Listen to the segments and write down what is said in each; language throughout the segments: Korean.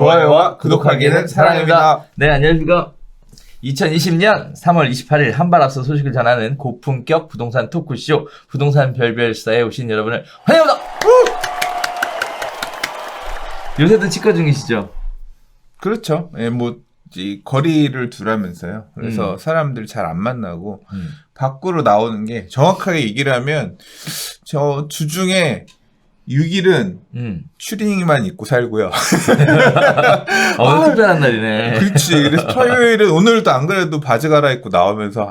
좋아요와 구독하기는 사랑입니다. 네, 안녕하십니까. 2020년 3월 28일 한발 앞서 소식을 전하는 고품격 부동산 토크쇼 부동산 별별사에 오신 여러분을 환영합니다. 요새도 치과 중이시죠? 그렇죠. 예, 이 거리를 두라면서요. 그래서 사람들 잘 안 만나고 밖으로 나오는 게 정확하게 얘기를 하면 저 주중에 6일은 추리닝만 입고 살고요. 특별한 날이네. 그렇지. 그래서 토요일은 오늘도 안 그래도 바지 갈아입고 나오면서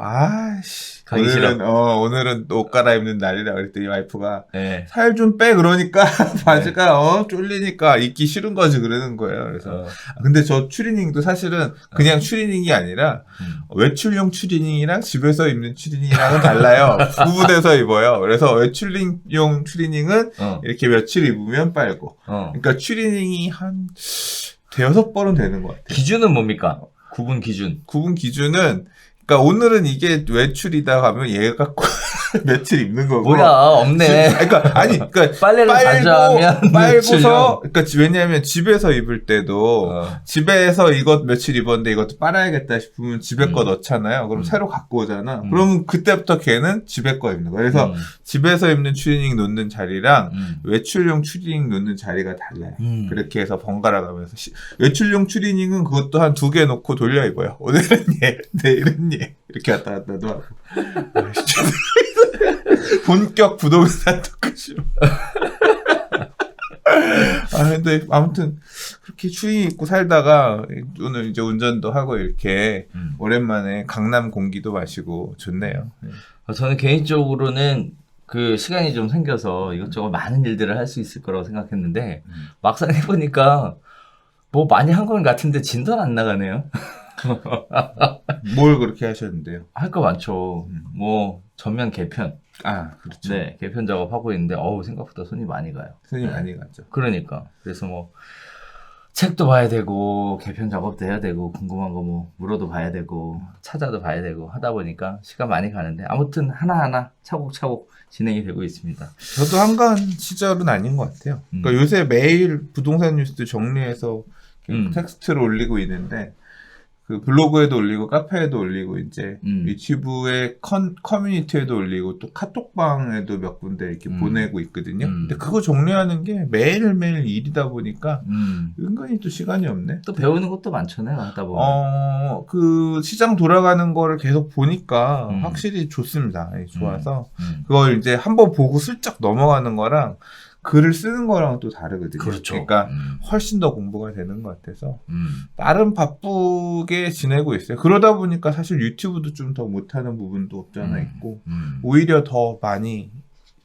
가기 싫어. 오늘은 옷 갈아입는 날이라 그랬더니 와이프가 네. 살 좀 빼 그러니까 바지가 쫄리니까 입기 싫은 거지 그러는 거예요. 그래서 근데 저 추리닝도 사실은 그냥 추리닝이 아니라 외출용 추리닝이랑 집에서 입는 추리닝이랑은 달라요. 구분해서 입어요. 그래서 외출용 추리닝은 이렇게 며칠 입으면 빨고 그러니까 추리닝이 한 대여섯 번은 되는 것 같아요. 기준은 뭡니까? 구분 기준. 구분 기준은 그러니까 오늘은 이게 외출이다 하면 얘 갖고 며칠 입는 거고. 뭐야, 없네. 그러니까 빨래를 자주 하면 빨고서 그러니까 왜냐하면 집에서 입을 때도 집에서 이것 며칠 입었는데 이것도 빨아야겠다 싶으면 집에 거 넣잖아요. 그럼 새로 갖고 오잖아. 그러면 그때부터 걔는 집에 거 입는 거야. 그래서 집에서 입는 추리닝 놓는 자리랑 외출용 추리닝 놓는 자리가 달라요. 그렇게 해서 번갈아 가면서 외출용 추리닝은 그것도 한 2개 놓고 돌려 입어요. 오늘은 얘, 내일은 얘 이렇게 왔다 갔다도 하고. 본격 부동산 토크쇼. 근데 아무튼 그렇게 추위 입고 살다가 오늘 이제 운전도 하고 이렇게 오랜만에 강남 공기도 마시고 좋네요. 저는 개인적으로는 그 시간이 좀 생겨서 이것저것 많은 일들을 할 수 있을 거라고 생각했는데 막상 해보니까 뭐 많이 한 건 같은데 진도는 안 나가네요. 뭘 그렇게 하셨는데요? 할 거 많죠. 뭐 전면 개편. 그렇죠. 네, 개편 작업하고 있는데 생각보다 손이 많이 가요. 손이 많이 가죠. 그러니까 그래서 뭐 책도 봐야 되고 개편 작업도 해야 되고 궁금한 거 뭐 물어도 봐야 되고 찾아도 봐야 되고 하다 보니까 시간 많이 가는데 아무튼 하나하나 차곡차곡 진행이 되고 있습니다. 저도 한가한 시절은 아닌 것 같아요. 그러니까 요새 매일 부동산 뉴스도 정리해서 텍스트를 올리고 있는데 그 블로그에도 올리고 카페에도 올리고 이제 유튜브에 커뮤니티에도 올리고 또 카톡방에도 몇 군데 이렇게 보내고 있거든요. 근데 그거 정리하는 게 매일매일 일이다 보니까 은근히 또 시간이 없네. 또 배우는 것도 많잖아요. 하다 보면. 그 시장 돌아가는 거를 계속 보니까 확실히 좋습니다. 좋아서 그걸 이제 한번 보고 슬쩍 넘어가는 거랑 글을 쓰는 거랑 또 다르거든요. 그렇죠. 그러니까 훨씬 더 공부가 되는 것 같아서 나름 바쁘게 지내고 있어요. 그러다 보니까 사실 유튜브도 좀 더 못하는 부분도 없지 않아 있고 오히려 더 많이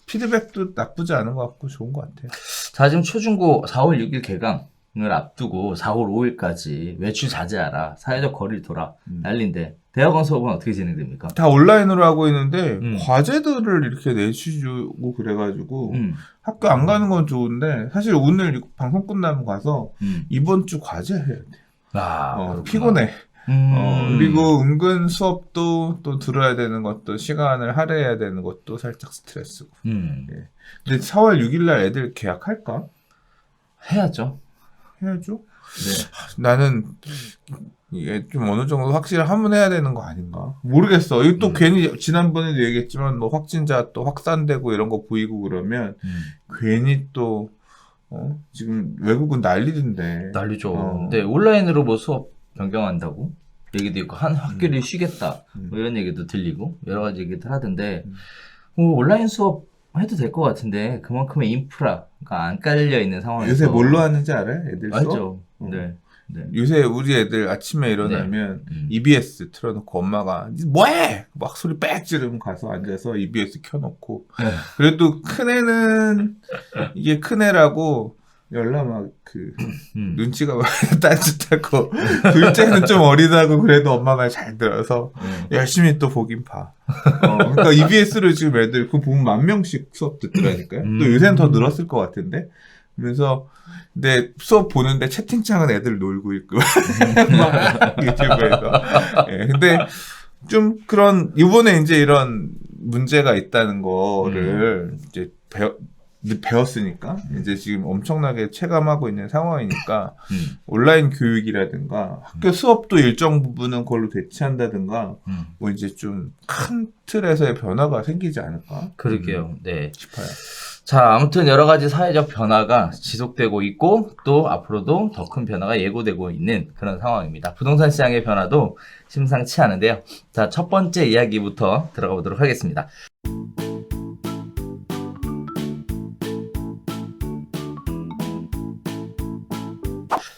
피드백도 나쁘지 않은 것 같고 좋은 것 같아요. 자, 지금 초중고 4월 6일 개강을 앞두고 4월 5일까지 외출 자제하라, 사회적 거리를 둬라 난리인데 대학원 수업은 어떻게 진행됩니까? 다 온라인으로 하고 있는데 과제들을 이렇게 내주고 그래가지고 학교 안 가는 건 좋은데 사실 오늘 방송 끝나면 가서 이번 주 과제 해야 돼요. 피곤해. 그리고 은근 수업도 또 들어야 되는 것도 시간을 할애해야 되는 것도 살짝 스트레스고. 예. 근데 4월 6일 날 애들 개학할까? 해야죠. 해야죠. 네. 나는 이게 좀 어느 정도 확실하면 해야 되는 거 아닌가? 모르겠어. 이거 또 괜히 지난번에도 얘기했지만 뭐 확진자 또 확산되고 이런 거 보이고 그러면 괜히 또 지금 외국은 난리던데. 난리죠. 근데 온라인으로 뭐 수업 변경한다고 얘기도 있고 한 학기를 쉬겠다 뭐 이런 얘기도 들리고 여러 가지 얘기들 하던데 온라인 수업 해도 될 것 같은데 그만큼의 인프라가 안 깔려 있는 상황에서 요새 뭘로 하는지 알아요? 애들 수업? 알죠. 네. 요새 우리 애들 아침에 일어나면 EBS 틀어놓고 엄마가 뭐해? 막 소리 빽 지르면 가서 앉아서 EBS 켜놓고 그래도 큰애는 이게 큰애라고 열나 막 눈치가 딴짓하고 둘째는 좀 어리다고 그래도 엄마 말 잘 들어서 열심히 또 보긴 봐. 그러니까 EBS를 지금 애들 그거 보면 10,000명씩 수업 듣더라니까요. 또 요새는 더 늘었을 것 같은데. 그래서 근데 수업 보는데 채팅창은 애들 놀고 있고 막 유튜브에서. 근데 좀 그런 이번에 이제 이런 문제가 있다는 거를 이제 배웠으니까 이제 지금 엄청나게 체감하고 있는 상황이니까 온라인 교육이라든가 학교 수업도 일정 부분은 그걸로 대체한다든가 뭐 이제 좀 큰 틀에서의 변화가 생기지 않을까? 그러게요. 네. 싶어요. 자, 아무튼 여러 가지 사회적 변화가 지속되고 있고 또 앞으로도 더 큰 변화가 예고되고 있는 그런 상황입니다. 부동산 시장의 변화도 심상치 않은데요. 자, 첫 번째 이야기부터 들어가 보도록 하겠습니다.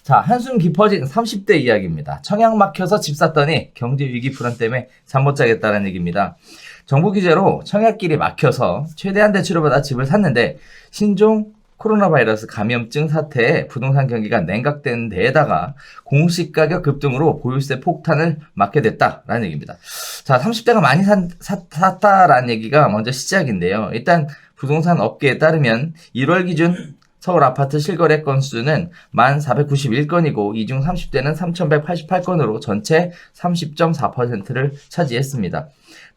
자, 한숨 깊어진 30대 이야기입니다. 청약 막혀서 집 샀더니 경제 위기 불안 때문에 잠 못 자겠다는 얘기입니다. 정부 규제로 청약길이 막혀서 최대한 대출을 받아 집을 샀는데 신종 코로나 바이러스 감염증 사태에 부동산 경기가 냉각된 데에다가 공시가격 급등으로 보유세 폭탄을 맞게 됐다라는 얘기입니다. 자, 30대가 많이 샀다라는 얘기가 먼저 시작인데요. 일단 부동산 업계에 따르면 1월 기준 서울 아파트 실거래 건수는 1,491건이고 이 중 30대는 3,188건으로 전체 30.4%를 차지했습니다.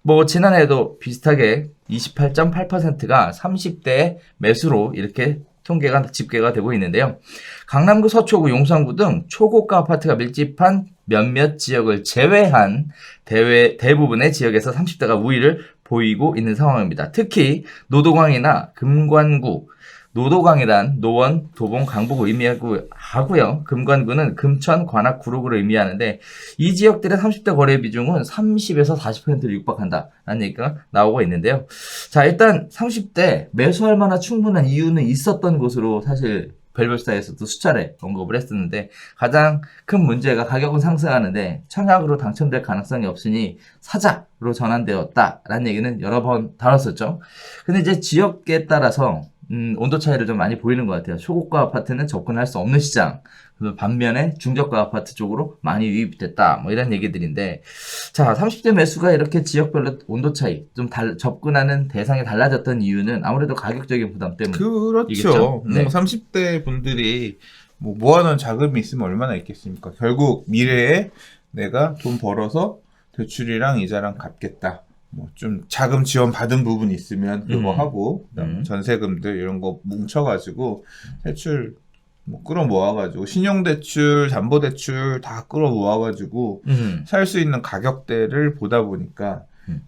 뭐 지난해에도 비슷하게 28.8%가 30대의 매수로 이렇게 집계가 되고 있는데요. 강남구, 서초구, 용산구 등 초고가 아파트가 밀집한 몇몇 지역을 제외한 대부분의 지역에서 30대가 우위를 보이고 있는 상황입니다. 특히 노도광이나 금관구, 노도광이란 노원, 도봉, 강북을 의미하고요. 금관구는 금천, 관악, 구로구를 의미하는데 이 지역들의 30대 거래 비중은 30에서 40%를 육박한다라는 얘기가 나오고 있는데요. 자, 일단 30대 매수할 만한 충분한 이유는 있었던 것으로 사실 벨별사에서도 수차례 언급을 했었는데 가장 큰 문제가 가격은 상승하는데 청약으로 당첨될 가능성이 없으니 사자로 전환되었다라는 얘기는 여러 번 다뤘었죠. 근데 이제 지역에 따라서 온도 차이를 좀 많이 보이는 것 같아요. 초고가 아파트는 접근할 수 없는 시장. 반면에 중저가 아파트 쪽으로 많이 유입됐다. 뭐 이런 얘기들인데. 자, 30대 매수가 이렇게 지역별로 온도 차이, 좀 접근하는 대상이 달라졌던 이유는 아무래도 가격적인 부담 때문이겠죠. 그렇죠. 네. 30대 분들이 뭐 모아놓은 자금이 있으면 얼마나 있겠습니까? 결국 미래에 내가 돈 벌어서 대출이랑 이자랑 갚겠다. 뭐 좀 자금 지원 받은 부분이 있으면 그거 하고 그다음 전세금들 이런 거 뭉쳐가지고 대출 뭐 끌어 모아가지고 신용대출, 담보대출 다 끌어 모아가지고 살 수 있는 가격대를 보다 보니까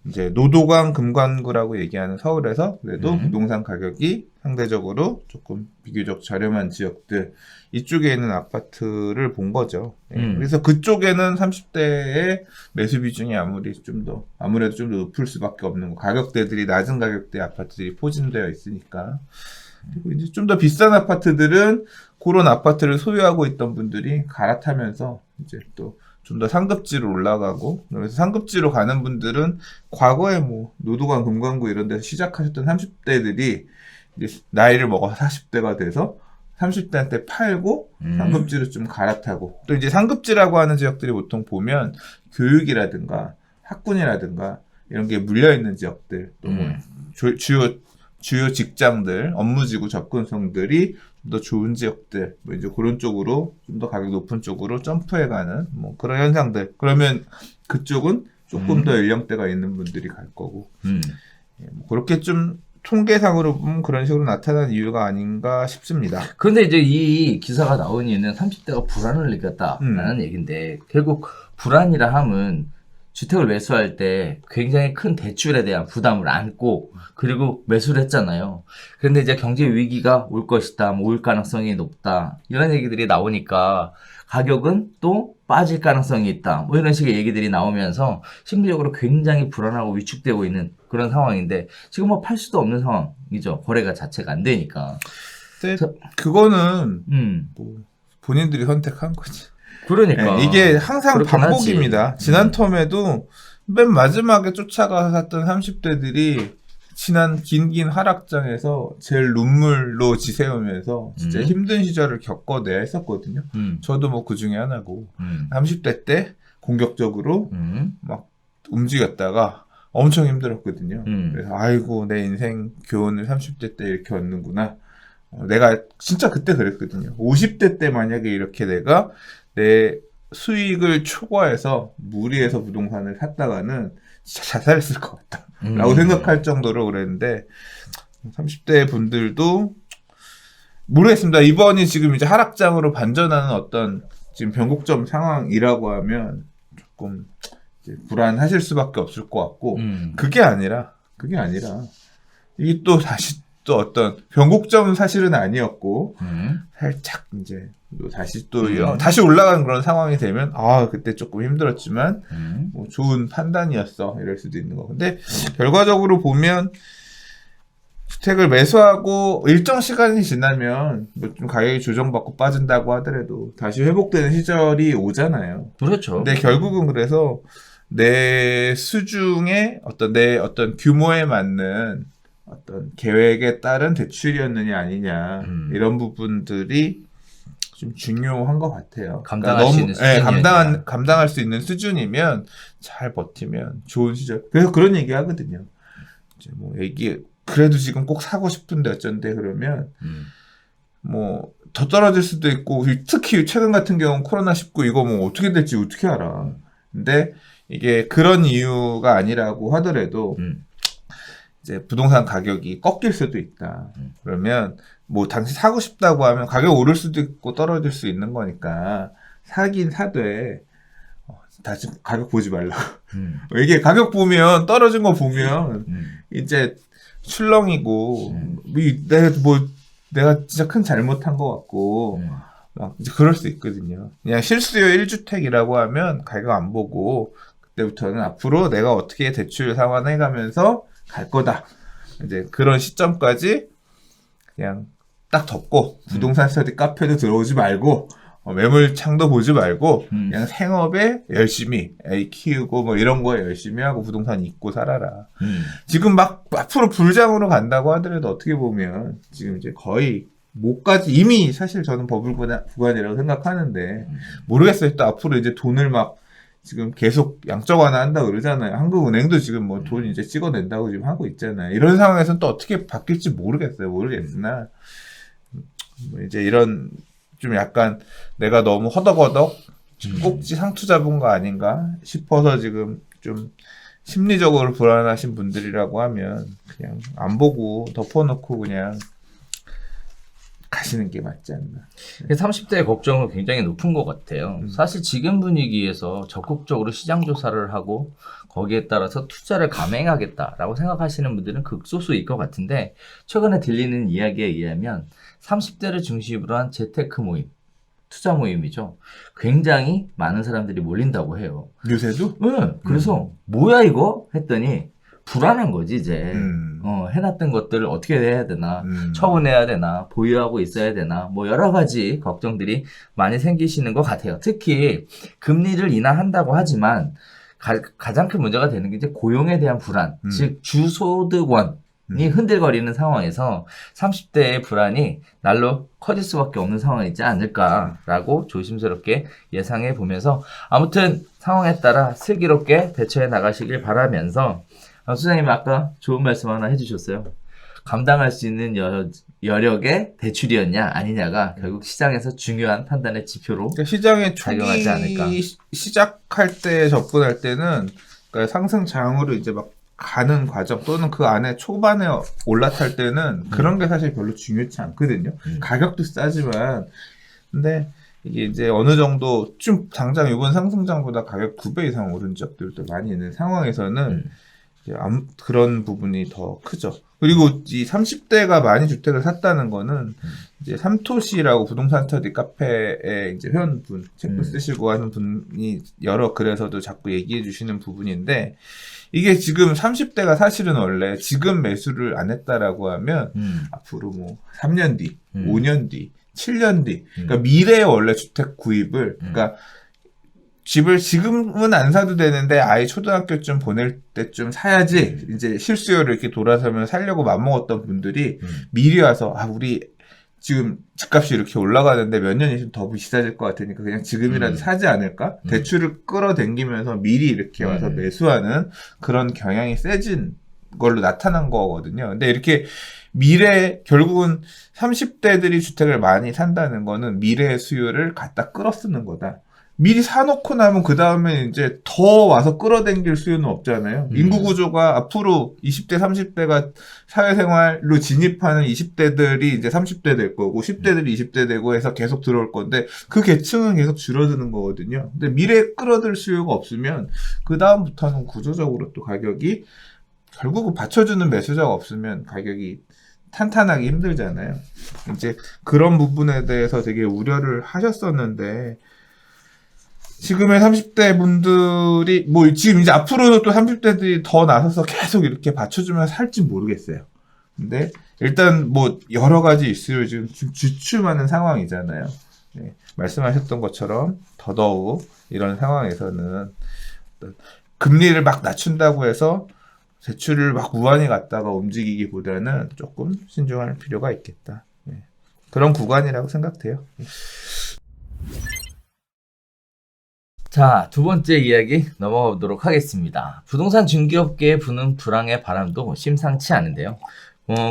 이제 노도광, 금관구라고 얘기하는 서울에서 그래도 부동산 가격이 상대적으로 조금 비교적 저렴한 지역들 이쪽에 있는 아파트를 본 거죠. 그래서 그쪽에는 30대의 매수 비중이 아무래도 좀 더 높을 수밖에 없는 거. 가격대들이 낮은 가격대 아파트들이 포진되어 있으니까. 그리고 이제 좀 더 비싼 아파트들은 그런 아파트를 소유하고 있던 분들이 갈아타면서 이제 또 좀 더 상급지로 올라가고, 그래서 상급지로 가는 분들은 과거에 뭐 노도광, 금관구 이런 데서 시작하셨던 30대들이 이제 나이를 먹어서 40대가 돼서 30대한테 팔고 상급지로 좀 갈아타고, 또 이제 상급지라고 하는 지역들이 보통 보면 교육이라든가 학군이라든가 이런 게 물려있는 지역들, 또 뭐 주요 직장들, 업무지구 접근성들이 좀 더 좋은 지역들, 뭐 이제 그런 쪽으로 좀 더 가격 높은 쪽으로 점프해가는 뭐 그런 현상들. 그러면 그쪽은 조금 더 연령대가 있는 분들이 갈 거고, 예, 뭐 그렇게 좀 통계상으로 보면 그런 식으로 나타난 이유가 아닌가 싶습니다. 그런데 이제 이 기사가 나온 이유는 30대가 불안을 느꼈다라는 얘기인데 결국 불안이라 함은 주택을 매수할 때 굉장히 큰 대출에 대한 부담을 안고 그리고 매수를 했잖아요. 그런데 이제 경제 위기가 올 것이다, 뭐 올 가능성이 높다 이런 얘기들이 나오니까 가격은 또 빠질 가능성이 있다, 뭐 이런 식의 얘기들이 나오면서 심리적으로 굉장히 불안하고 위축되고 있는 그런 상황인데 지금 뭐 팔 수도 없는 상황이죠. 거래가 자체가 안 되니까. 근데 그거는 뭐 본인들이 선택한 거지. 그러니까. 네, 이게 항상 그렇긴 반복입니다. 하지. 지난 텀에도 맨 마지막에 쫓아가서 샀던 30대들이 지난 긴 하락장에서 제일 눈물로 지새우면서 진짜 힘든 시절을 겪어내야 했었거든요. 저도 뭐 그 중에 하나고 30대 때 공격적으로 막 움직였다가 엄청 힘들었거든요. 그래서 아이고 내 인생 교훈을 30대 때 이렇게 얻는구나. 내가 진짜 그때 그랬거든요. 50대 때 만약에 이렇게 내가 내 수익을 초과해서 무리해서 부동산을 샀다가는 진짜 자살했을 것 같다 라고 생각할 정도로 그랬는데 30대 분들도 모르겠습니다. 이번이 지금 이제 하락장으로 반전하는 어떤 지금 변곡점 상황이라고 하면 조금 이제 불안하실 수밖에 없을 것 같고, 그게 아니라 이게 또 다시 또 어떤 변곡점 사실은 아니었고, 살짝 이제 또 다시 또 다시 올라가는 그런 상황이 되면 그때 조금 힘들었지만 뭐 좋은 판단이었어 이럴 수도 있는 거. 근데 결과적으로 보면 주택을 매수하고 일정 시간이 지나면 뭐 좀 가격이 조정받고 빠진다고 하더라도 다시 회복되는 시절이 오잖아요. 그렇죠. 근데 결국은 그래서 내 수중에 내 어떤 규모에 맞는 어떤 계획에 따른 대출이었느냐 아니냐 이런 부분들이 좀 중요한 것 같아요. 감당할 수 있는 수준이었냐. 감당할 수 있는 수준이면 잘 버티면 좋은 시절. 그래서 그런 얘기 하거든요. 이제 뭐 그래도 지금 꼭 사고 싶은데 어쩐데 그러면 뭐 더 떨어질 수도 있고, 특히 최근 같은 경우는 코로나19 이거 뭐 어떻게 될지 어떻게 알아. 근데 이게 그런 이유가 아니라고 하더라도 이제 부동산 가격이 꺾일 수도 있다. 그러면 뭐 당시 사고 싶다고 하면 가격 오를 수도 있고 떨어질 수 있는 거니까 사긴 사되 다시 가격 보지 말라고. 이게 가격 보면 떨어진 거 보면 이제 출렁이고 내가 진짜 큰 잘못한 것 같고 막 이제 그럴 수 있거든요. 그냥 실수요 1주택이라고 하면 가격 안 보고 그때부터는 앞으로 내가 어떻게 대출 상환해가면서 갈 거다. 이제 그런 시점까지 그냥 딱 덮고 부동산 스터디 카페도 들어오지 말고 매물창도 보지 말고 그냥 생업에 열심히 애 키우고 뭐 이런 거에 열심히 하고 부동산 잊고 살아라. 지금 막 앞으로 불장으로 간다고 하더라도 어떻게 보면 지금 이제 거의 뭐까지 이미 사실 저는 버블 구간이라고 생각하는데 모르겠어요. 또 앞으로 이제 돈을 막 지금 계속 양적 완화한다 그러잖아요. 한국은행도 지금 뭐 돈 이제 찍어낸다고 지금 하고 있잖아요. 이런 상황에서는 또 어떻게 바뀔지 모르겠으나 뭐 이제 이런 좀 약간 내가 너무 허덕허덕 꼭지 상투 잡은 거 아닌가 싶어서 지금 좀 심리적으로 불안하신 분들이라고 하면 그냥 안 보고 덮어놓고 그냥 가시는 게 맞지 않나. 30대의 걱정은 굉장히 높은 것 같아요. 사실 지금 분위기에서 적극적으로 시장 조사를 하고 거기에 따라서 투자를 감행하겠다라고 생각하시는 분들은 극소수일 것 같은데, 최근에 들리는 이야기에 의하면 30대를 중심으로 한 재테크 모임, 투자 모임이죠. 굉장히 많은 사람들이 몰린다고 해요. 요새도? 네. 그래서 뭐야 이거? 했더니 불안한 거지 이제. 해놨던 것들을 어떻게 해야 되나, 처분해야 되나, 보유하고 있어야 되나, 뭐 여러 가지 걱정들이 많이 생기시는 것 같아요. 특히 금리를 인하한다고 하지만 가장 큰 문제가 되는 게 이제 고용에 대한 불안, 즉 주소득원이 흔들거리는 상황에서 30대의 불안이 날로 커질 수밖에 없는 상황이지 않을까라고 조심스럽게 예상해 보면서, 아무튼 상황에 따라 슬기롭게 대처해 나가시길 바라면서, 수장님 아까 좋은 말씀 하나 해주셨어요. 감당할 수 있는 여력의 대출이었냐 아니냐가 결국 시장에서 중요한 판단의 지표로 시장의 작용하지 않을까. 시작할 때 접근할 때는 그러니까 상승장으로 이제 막 가는 과정 또는 그 안에 초반에 올라탈 때는 그런 게 사실 별로 중요치 않거든요. 가격도 싸지만 근데 이게 이제 어느 정도 좀 당장 이번 상승장보다 가격 2배 이상 오른 적들도 많이 있는 상황에서는 그런 부분이 더 크죠. 그리고 이 30대가 많이 주택을 샀다는 거는 이제 삼토시라고 부동산 스터디 카페에 이제 회원분 책도 쓰시고 하는 분이 여러 글에서도 자꾸 얘기해 주시는 부분인데, 이게 지금 30대가 사실은 원래 지금 매수를 안 했다라고 하면 앞으로 뭐 3년 뒤, 5년 뒤, 7년 뒤, 그러니까 미래에 원래 주택 구입을, 그러니까 집을 지금은 안 사도 되는데 아이 초등학교쯤 보낼 때쯤 사야지 이제 실수요를 이렇게 돌아서면 살려고 맘먹었던 분들이 미리 와서 우리 지금 집값이 이렇게 올라가는데 몇 년 있으면 더 비싸질 것 같으니까 그냥 지금이라도 사지 않을까? 대출을 끌어당기면서 미리 이렇게 와서 매수하는 그런 경향이 세진 걸로 나타난 거거든요. 근데 이렇게 결국은 30대들이 주택을 많이 산다는 거는 미래의 수요를 갖다 끌어쓰는 거다. 미리 사놓고 나면 그 다음에 이제 더 와서 끌어당길 수요는 없잖아요. 인구 구조가 앞으로 20대, 30대가 사회생활로 진입하는 20대들이 이제 30대 될 거고 10대들이 20대 되고 해서 계속 들어올 건데 그 계층은 계속 줄어드는 거거든요. 근데 미래에 끌어들 수요가 없으면 그 다음부터는 구조적으로 또 가격이 결국은 받쳐주는 매수자가 없으면 가격이 탄탄하기 힘들잖아요. 이제 그런 부분에 대해서 되게 우려를 하셨었는데 지금의 30대 분들이 뭐 지금 이제 앞으로도 또 30대들이 더 나서서 계속 이렇게 받쳐주면 살지 모르겠어요. 근데 일단 뭐 여러 가지 이슈를 지금 주춤하는 상황이잖아요. 네, 말씀하셨던 것처럼 더더욱 이런 상황에서는 금리를 막 낮춘다고 해서 대출을 막 무한히 갖다가 움직이기보다는 조금 신중할 필요가 있겠다. 네. 그런 구간이라고 생각돼요. 자, 두 번째 이야기 넘어가 보도록 하겠습니다. 부동산 중개업계에 부는 불황의 바람도 심상치 않은데요.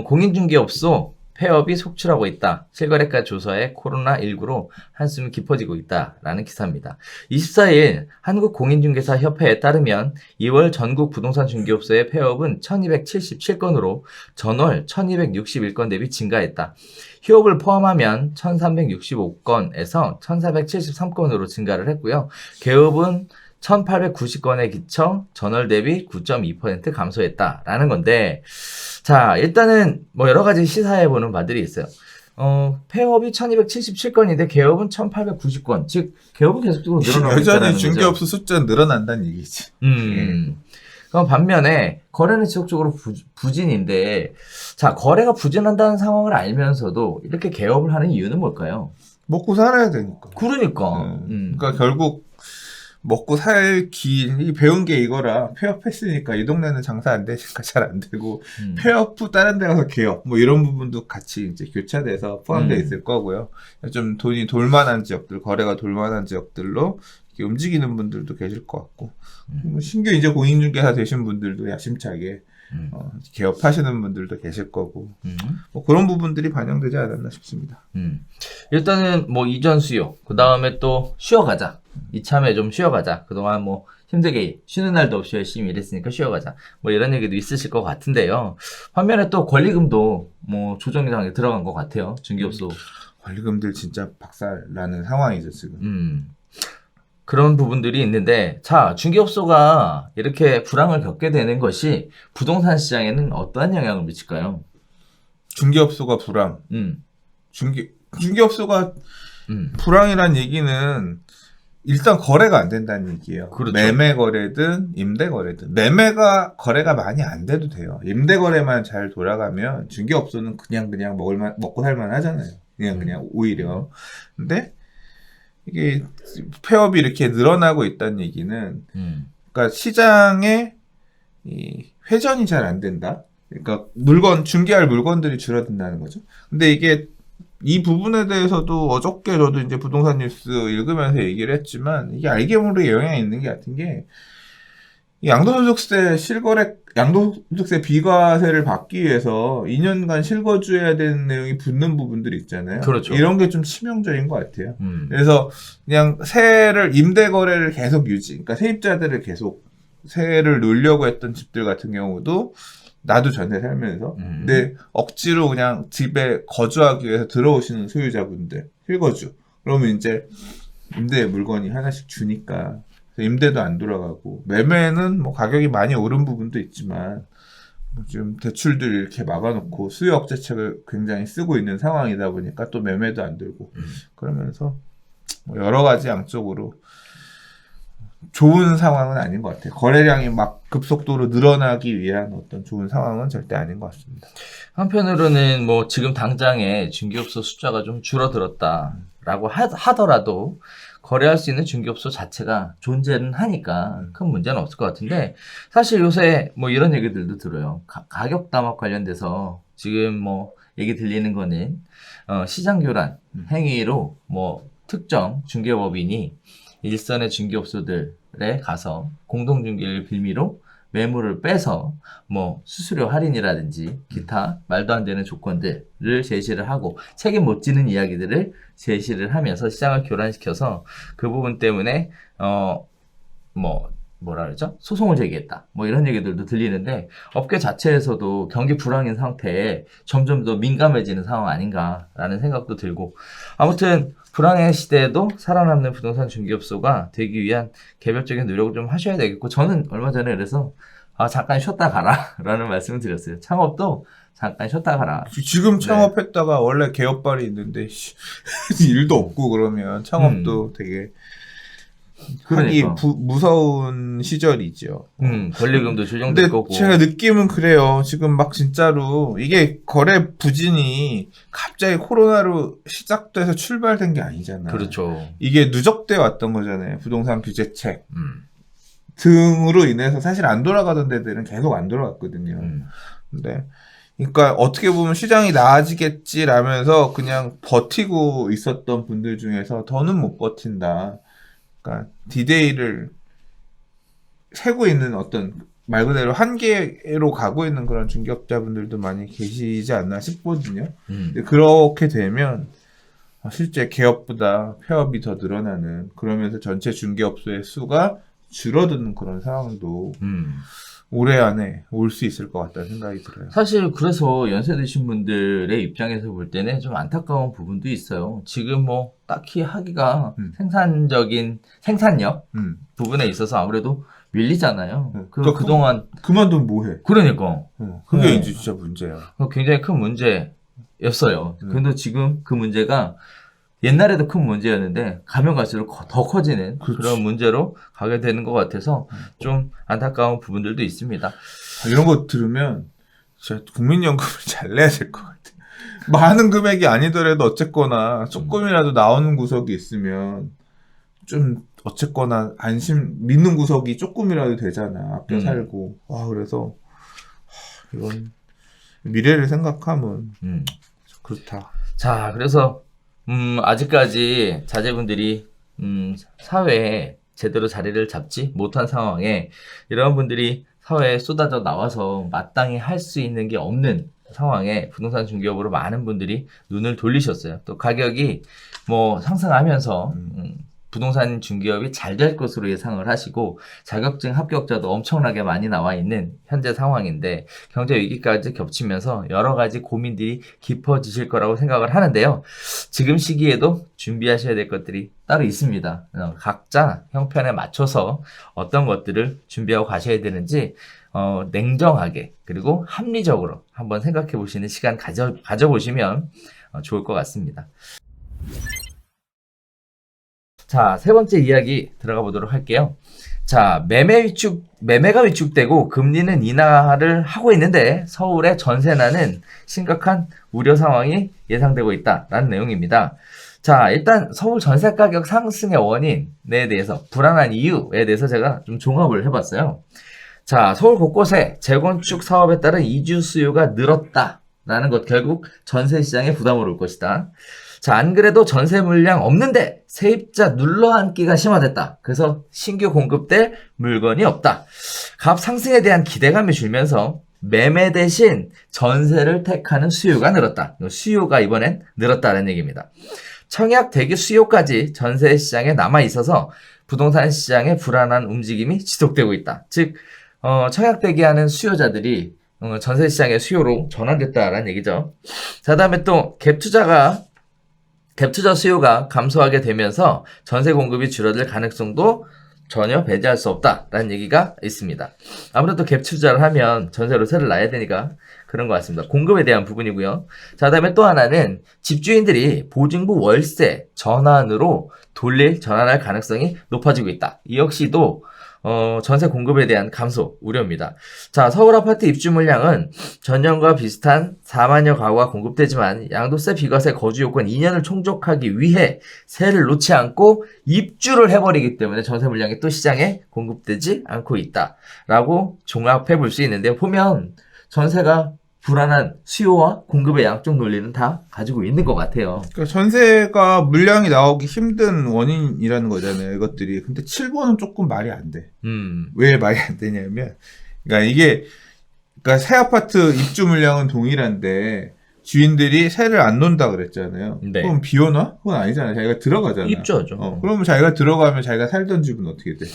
공인중개업소 폐업이 속출하고 있다. 실거래가 조사에 코로나19로 한숨이 깊어지고 있다라는 기사입니다. 24일 한국공인중개사협회에 따르면 2월 전국 부동산 중개업소의 폐업은 1277건으로 전월 1261건 대비 증가했다. 휴업을 포함하면 1365건에서 1473건으로 증가를 했고요. 개업은 1890건에 기쳐 전월 대비 9.2% 감소했다라는 건데, 자, 일단은 뭐 여러 가지 시사해보는 바들이 있어요. 폐업이 1277건인데 개업은 1890건. 즉, 개업은 계속적으로 늘어나고 있다는 여전히 거죠. 중개업소 숫자는 늘어난다는 얘기지. 그럼 반면에 거래는 지속적으로 부진인데, 자, 거래가 부진한다는 상황을 알면서도 이렇게 개업을 하는 이유는 뭘까요? 먹고 살아야 되니까. 그러니까. 그러니까 결국 먹고 살기 배운 게 이거라. 폐업했으니까 이 동네는 장사 안 되니까 잘 안 되고 폐업 후 다른 데 가서 개업 뭐 이런 부분도 같이 이제 교차돼서 포함되어 있을 거고요. 좀 돈이 돌만한 지역들, 거래가 돌만한 지역들로 이렇게 움직이는 분들도 계실 것 같고 뭐 신규 이제 공인중개사 되신 분들도 야심차게 개업하시는 분들도 계실 거고 뭐 그런 부분들이 반영되지 않았나 싶습니다. 일단은 뭐 이전 수요, 그 다음에 또 쉬어가자. 이참에 좀 쉬어가자. 그동안 뭐 힘들게 쉬는 날도 없이 열심히 일했으니까 쉬어가자. 뭐 이런 얘기도 있으실 것 같은데요. 반면에 또 권리금도 뭐 조정장에 들어간 것 같아요. 중개업소. 권리금들 진짜 박살나는 상황이죠 지금. 그런 부분들이 있는데, 자, 중개업소가 이렇게 불황을 겪게 되는 것이 부동산 시장에는 어떠한 영향을 미칠까요? 중개업소가 불황. 중개업소가 불황이란 얘기는 일단 거래가 안 된다는 얘기예요. 그렇죠. 매매 거래든 임대 거래든. 매매가 거래가 많이 안 돼도 돼요. 임대 거래만 잘 돌아가면 중개업소는 그냥 먹고 살만 하잖아요. 그냥 오히려. 근데 이게 폐업이 이렇게 늘어나고 있다는 얘기는 그러니까 시장에 이 회전이 잘 안 된다. 그러니까 중개할 물건들이 줄어든다는 거죠. 근데 이게 이 부분에 대해서도 어저께 저도 이제 부동산 뉴스 읽으면서 얘기를 했지만 이게 알게 모르게 영향이 있는 게 같은 게 양도소득세 양도소득세 비과세를 받기 위해서 2년간 실거주해야 되는 내용이 붙는 부분들이 있잖아요. 그렇죠. 이런 게 좀 치명적인 것 같아요. 그래서 그냥 임대 거래를 계속 그러니까 세입자들을 계속 세를 놓으려고 했던 집들 같은 경우도 나도 전세 살면서 근데 억지로 그냥 집에 거주하기 위해서 들어오시는 소유자분들 실거주 그러면 이제 임대 물건이 하나씩 주니까 임대도 안 돌아가고 매매는 뭐 가격이 많이 오른 부분도 있지만 지금 대출들 이렇게 막아놓고 수요 억제책을 굉장히 쓰고 있는 상황이다 보니까 또 매매도 안 들고 그러면서 뭐 여러 가지 양쪽으로 좋은 상황은 아닌 것 같아요. 거래량이 막 급속도로 늘어나기 위한 어떤 좋은 상황은 절대 아닌 것 같습니다. 한편으로는 뭐 지금 당장에 중개업소 숫자가 좀 줄어들었다라고 하더라도 거래할 수 있는 중개업소 자체가 존재는 하니까 큰 문제는 없을 것 같은데 사실 요새 뭐 이런 얘기들도 들어요. 가격 담합 관련돼서 지금 뭐 얘기 들리는 거는 시장 교란 행위로 뭐 특정 중개법인이 일선의 중개업소들에 가서 공동중개를 빌미로 매물을 빼서 뭐 수수료 할인이라든지 기타 말도 안 되는 조건들을 제시를 하고 책임 못 지는 이야기들을 제시를 하면서 시장을 교란시켜서 그 부분 때문에 뭐라 그러죠? 소송을 제기했다. 뭐 이런 얘기들도 들리는데 업계 자체에서도 경기 불황인 상태에 점점 더 민감해지는 상황 아닌가라는 생각도 들고 아무튼 불황의 시대에도 살아남는 부동산 중개업소가 되기 위한 개별적인 노력을 좀 하셔야 되겠고 저는 얼마 전에 그래서 잠깐 쉬었다 가라 라는 말씀을 드렸어요. 창업도 잠깐 쉬었다 가라. 지금 창업했다가 원래 개업발이 있는데 일도 없고 그러면 창업도 되게 하기 무서운 시절이죠. 권리금도 조정될 거고. 제가 느낌은 그래요. 지금 막 진짜로 이게 거래 부진이 갑자기 코로나로 시작돼서 출발된 게 아니잖아요. 그렇죠. 이게 누적돼 왔던 거잖아요. 부동산 규제책 등으로 인해서 사실 안 돌아가던 데들은 계속 안 돌아갔거든요. 근데 그러니까 어떻게 보면 시장이 나아지겠지라면서 그냥 버티고 있었던 분들 중에서 더는 못 버틴다. 그러니까 디데이를 세고 있는 어떤 말 그대로 한계로 가고 있는 그런 중개업자분들도 많이 계시지 않나 싶거든요. 근데 그렇게 되면 실제 개업보다 폐업이 더 늘어나는 그러면서 전체 중개업소의 수가 줄어드는 그런 상황도 올해 안에 올 수 있을 것 같다는 생각이 들어요. 사실 그래서 연세 드신 분들의 입장에서 볼 때는 좀 안타까운 부분도 있어요. 지금 뭐 딱히 하기가 생산력 부분에 있어서 아무래도 밀리잖아요. 그동안 그만두면 뭐해? 그러니까 그게 이제 진짜 문제야. 굉장히 큰 문제였어요. 근데 지금 그 문제가 옛날에도 큰 문제였는데 가면 갈수록 더 커지는 그런 문제로 가게 되는 것 같아서 좀 안타까운 부분들도 있습니다. 이런 거 들으면 진짜 국민연금을 잘 내야 될 것 같아. 많은 금액이 아니더라도 어쨌거나 조금이라도 나오는 구석이 있으면 좀 어쨌거나 믿는 구석이 조금이라도 되잖아. 아껴 살고. 그래서 이건 미래를 생각하면 그렇다. 자, 그래서 아직까지 자제분들이 사회에 제대로 자리를 잡지 못한 상황에 이런 분들이 사회에 쏟아져 나와서 마땅히 할 수 있는 게 없는 상황에 부동산 중개업으로 많은 분들이 눈을 돌리셨어요. 또 가격이 뭐 상승하면서 부동산 중개업이 잘 될 것으로 예상을 하시고 자격증 합격자도 엄청나게 많이 나와 있는 현재 상황인데 경제 위기까지 겹치면서 여러 가지 고민들이 깊어지실 거라고 생각을 하는데요. 지금 시기에도 준비하셔야 될 것들이 따로 있습니다. 각자 형편에 맞춰서 어떤 것들을 준비하고 가셔야 되는지 냉정하게 그리고 합리적으로 한번 생각해 보시는 시간 가져보시면 좋을 것 같습니다. 자, 세 번째 이야기 들어가 보도록 할게요. 자, 매매가 위축되고 금리는 인하를 하고 있는데 서울의 전세난은 심각한 우려 상황이 예상되고 있다라는 내용입니다. 자, 일단 서울 전세 가격 상승의 원인에 대해서 불안한 이유에 대해서 제가 좀 종합을 해봤어요. 자, 서울 곳곳에 재건축 사업에 따른 이주 수요가 늘었다라는 것 결국 전세 시장에 부담을 올 것이다. 자, 안 그래도 전세 물량 없는데 세입자 눌러앉기가 심화됐다. 그래서 신규 공급될 물건이 없다. 값 상승에 대한 기대감이 줄면서 매매 대신 전세를 택하는 수요가 늘었다. 수요가 이번엔 늘었다는 얘기입니다. 청약 대기 수요까지 전세 시장에 남아 있어서 부동산 시장의 불안한 움직임이 지속되고 있다. 즉 청약 대기하는 수요자들이 전세 시장의 수요로 전환됐다라는 얘기죠. 자, 다음에 또 갭 투자 수요가 감소하게 되면서 전세 공급이 줄어들 가능성도 전혀 배제할 수 없다라는 얘기가 있습니다. 아무래도 갭 투자를 하면 전세로 세를 놔야 되니까 그런 것 같습니다. 공급에 대한 부분이고요. 자, 그다음에 또 하나는 집주인들이 보증부 월세 전환으로 전환할 가능성이 높아지고 있다. 이 역시도 전세 공급에 대한 감소 우려입니다. 자, 서울 아파트 입주 물량은 전년과 비슷한 4만여 가구가 공급되지만 양도세 비과세 거주 요건 2년을 충족하기 위해 세를 놓지 않고 입주를 해버리기 때문에 전세 물량이 또 시장에 공급되지 않고 있다라고 종합해 볼 수 있는데 보면 전세가 불안한 수요와 공급의 양쪽 논리는 다 가지고 있는 것 같아요. 그러니까 전세가 물량이 나오기 힘든 원인이라는 거잖아요, 이것들이. 근데 7번은 조금 말이 안 돼. 왜 말이 안 되냐면, 그러니까 이게 그러니까 새 아파트 입주 물량은 동일한데 주인들이 새를 안 논다 그랬잖아요. 네. 그럼 비워놔? 그건 아니잖아요. 자기가 들어가잖아. 입주하죠. 그러면 자기가 들어가면 자기가 살던 집은 어떻게 돼?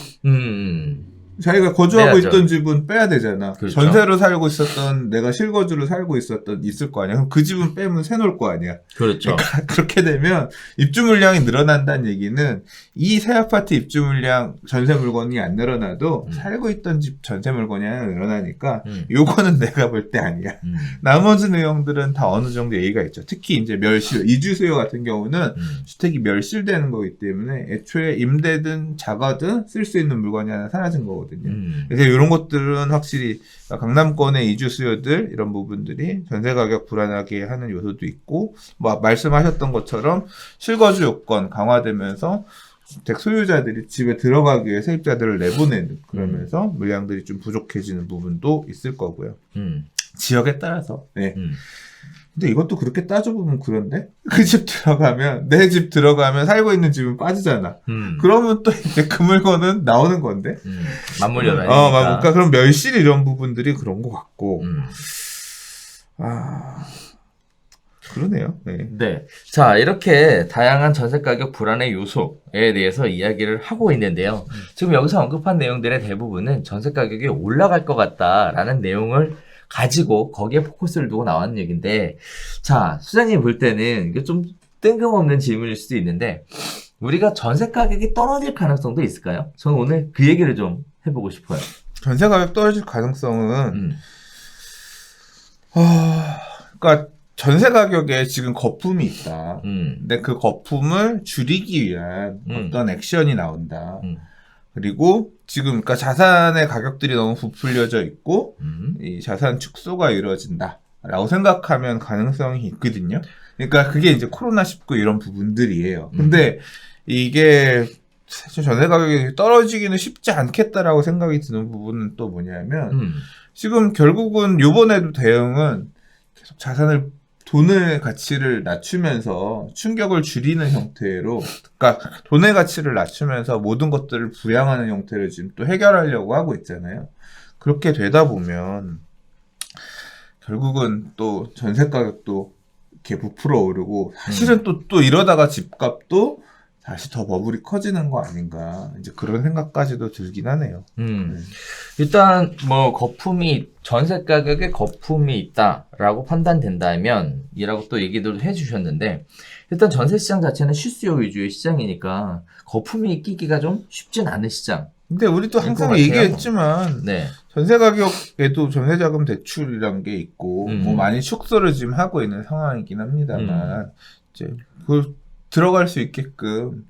자기가 빼야죠. 거주하고 있던 집은 빼야 되잖아. 그렇죠. 전세로 살고 있었던, 내가 실거주로 살고 있을 거 아니야. 그럼 그 집은 빼면 새 놓을 거 아니야. 그렇죠. 그러니까 그렇게 되면 입주 물량이 늘어난다는 얘기는 이 새 아파트 입주 물량 전세 물건이 안 늘어나도 살고 있던 집 전세 물건이 하나 늘어나니까 요거는 내가 볼 때 아니야. 나머지 내용들은 다 어느 정도 예의가 있죠. 특히 이제 멸실, 이주 수요 같은 경우는 주택이 멸실되는 거기 때문에 애초에 임대든 자가든 쓸 수 있는 물건이 하나 사라진 거거든요. 그래서 이런 것들은 확실히 강남권의 이주 수요들 이런 부분들이 전세 가격 불안하게 하는 요소도 있고 뭐 말씀하셨던 것처럼 실거주 요건 강화되면서 주택 소유자들이 집에 들어가기 위해 세입자들을 내보내는 그러면서 물량들이 좀 부족해지는 부분도 있을 거고요. 지역에 따라서. 네. 근데 이것도 그렇게 따져보면 그런데 그 집 들어가면 내 집 들어가면 살고 있는 집은 빠지잖아. 그러면 또 이제 그 물건은 나오는 건데. 맞물려 다니니까. 그러니까 그럼 멸실 이런 부분들이 그런 것 같고. 그러네요. 네. 네. 자, 이렇게 다양한 전세 가격 불안의 요소에 대해서 이야기를 하고 있는데요. 지금 여기서 언급한 내용들의 대부분은 전세 가격이 올라갈 것 같다라는 내용을 가지고 거기에 포커스를 두고 나왔는 얘기인데, 자, 수장님 볼 때는 이게 좀 뜬금없는 질문일 수도 있는데, 우리가 전세 가격이 떨어질 가능성도 있을까요? 저는 오늘 그 얘기를 좀 해보고 싶어요. 전세 가격 떨어질 가능성은, 그러니까 전세 가격에 지금 거품이 있다. 근데 그 거품을 줄이기 위한 어떤 액션이 나온다. 그리고 지금 그러니까 자산의 가격들이 너무 부풀려져 있고 이 자산 축소가 이루어진다라고 생각하면 가능성이 있거든요. 그러니까 그게 이제 코로나19 이런 부분들이에요. 근데 이게 사실 전세 가격이 떨어지기는 쉽지 않겠다라고 생각이 드는 부분은 또 뭐냐면 지금 결국은 요번에도 대응은 계속 돈의 가치를 낮추면서 충격을 줄이는 형태로, 그러니까 돈의 가치를 낮추면서 모든 것들을 부양하는 형태를 지금 또 해결하려고 하고 있잖아요. 그렇게 되다 보면 결국은 또 전세 가격도 이렇게 부풀어 오르고 사실은 또 이러다가 집값도 다시 더 버블이 커지는 거 아닌가, 이제 그런 생각까지도 들긴 하네요. 일단 뭐 전세 가격에 거품이 있다라고 판단된다면 이라고 또 얘기도 해주셨는데, 일단 전세 시장 자체는 실수요 위주의 시장이니까 거품이 끼기가 좀 쉽진 않은 시장. 근데 우리도 항상 얘기했지만 네. 전세 가격에도 전세자금 대출이란 게 있고 뭐 많이 축소를 지금 하고 있는 상황이긴 합니다만 이제 그걸 들어갈 수 있게끔.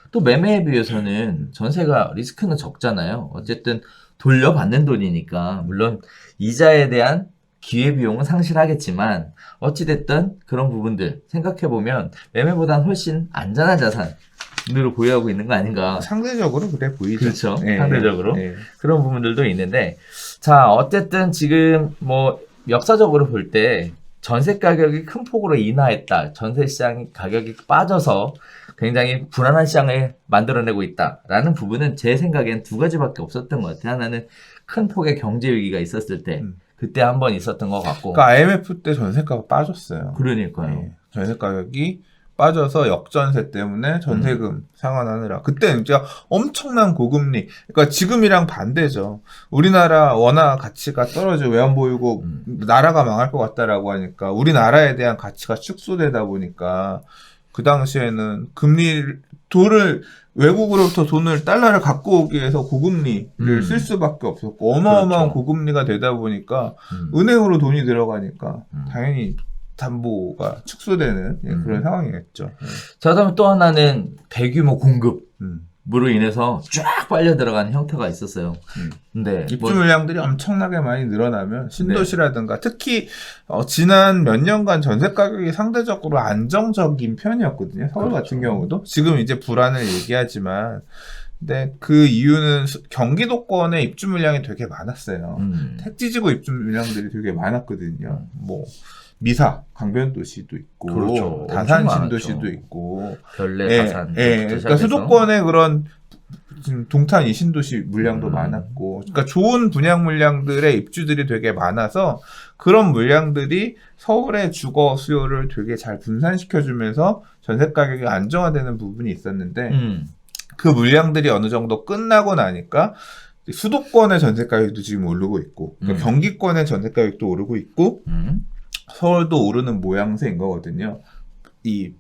또 매매에 비해서는 전세가 리스크는 적잖아요. 어쨌든 돌려받는 돈이니까, 물론 이자에 대한 기회비용은 상실하겠지만 어찌됐든 그런 부분들 생각해보면 매매보다는 훨씬 안전한 자산으로 보유하고 있는 거 아닌가. 상대적으로 그래 보이죠. 그렇죠. 네. 상대적으로. 네. 그런 부분들도 있는데, 자, 어쨌든 지금 뭐 역사적으로 볼 때 전세 가격이 큰 폭으로 인하했다. 전세 시장 가격이 빠져서 굉장히 불안한 시장을 만들어내고 있다라는 부분은 제 생각엔 두 가지밖에 없었던 것 같아요. 하나는 큰 폭의 경제 위기가 있었을 때, 그때 한번 있었던 것 같고. 그러니까 IMF 때 전세가가 빠졌어요. 그러니까요. 네. 전세 가격이 빠져서 역전세 때문에 전세금 상환하느라. 그때는 진짜 엄청난 고금리. 그러니까 지금이랑 반대죠. 우리나라 원화 가치가 떨어져 외환보유고 나라가 망할 것 같다라고 하니까 우리나라에 대한 가치가 축소되다 보니까 그 당시에는 외국으로부터 달러를 갖고 오기 위해서 고금리를 쓸 수밖에 없었고 어마어마한 그렇죠. 고금리가 되다 보니까 은행으로 돈이 들어가니까 당연히 담보가 축소되는 그런 상황이겠죠. 자, 그다음에 또 하나는 대규모 공급으로 인해서 쫙 빨려 들어가는 형태가 있었어요. 근데 입주 물량들이 엄청나게 많이 늘어나면 신도시라든가 특히 지난 몇 년간 전세 가격이 상대적으로 안정적인 편이었거든요. 서울 같은 경우도 지금 이제 불안을 얘기하지만, 근데 그 이유는 경기도권의 입주 물량이 되게 많았어요. 택지지구 입주 물량들이 되게 많았거든요. 뭐 미사, 강변도시도 있고, 그렇죠. 다산 엄청 신도시도 많았죠. 있고, 별내 다산. 그러니까 수도권의 그런 지금 동탄 이 신도시 물량도 많았고, 그러니까 좋은 분양 물량들의 입주들이 되게 많아서 그런 물량들이 서울의 주거 수요를 되게 잘 분산시켜주면서 전세 가격이 안정화되는 부분이 있었는데 그 물량들이 어느 정도 끝나고 나니까 수도권의 전세 가격도 지금 오르고 있고, 그러니까 경기권의 전세 가격도 오르고 있고, 서울도 오르는 모양새인 거거든요. 이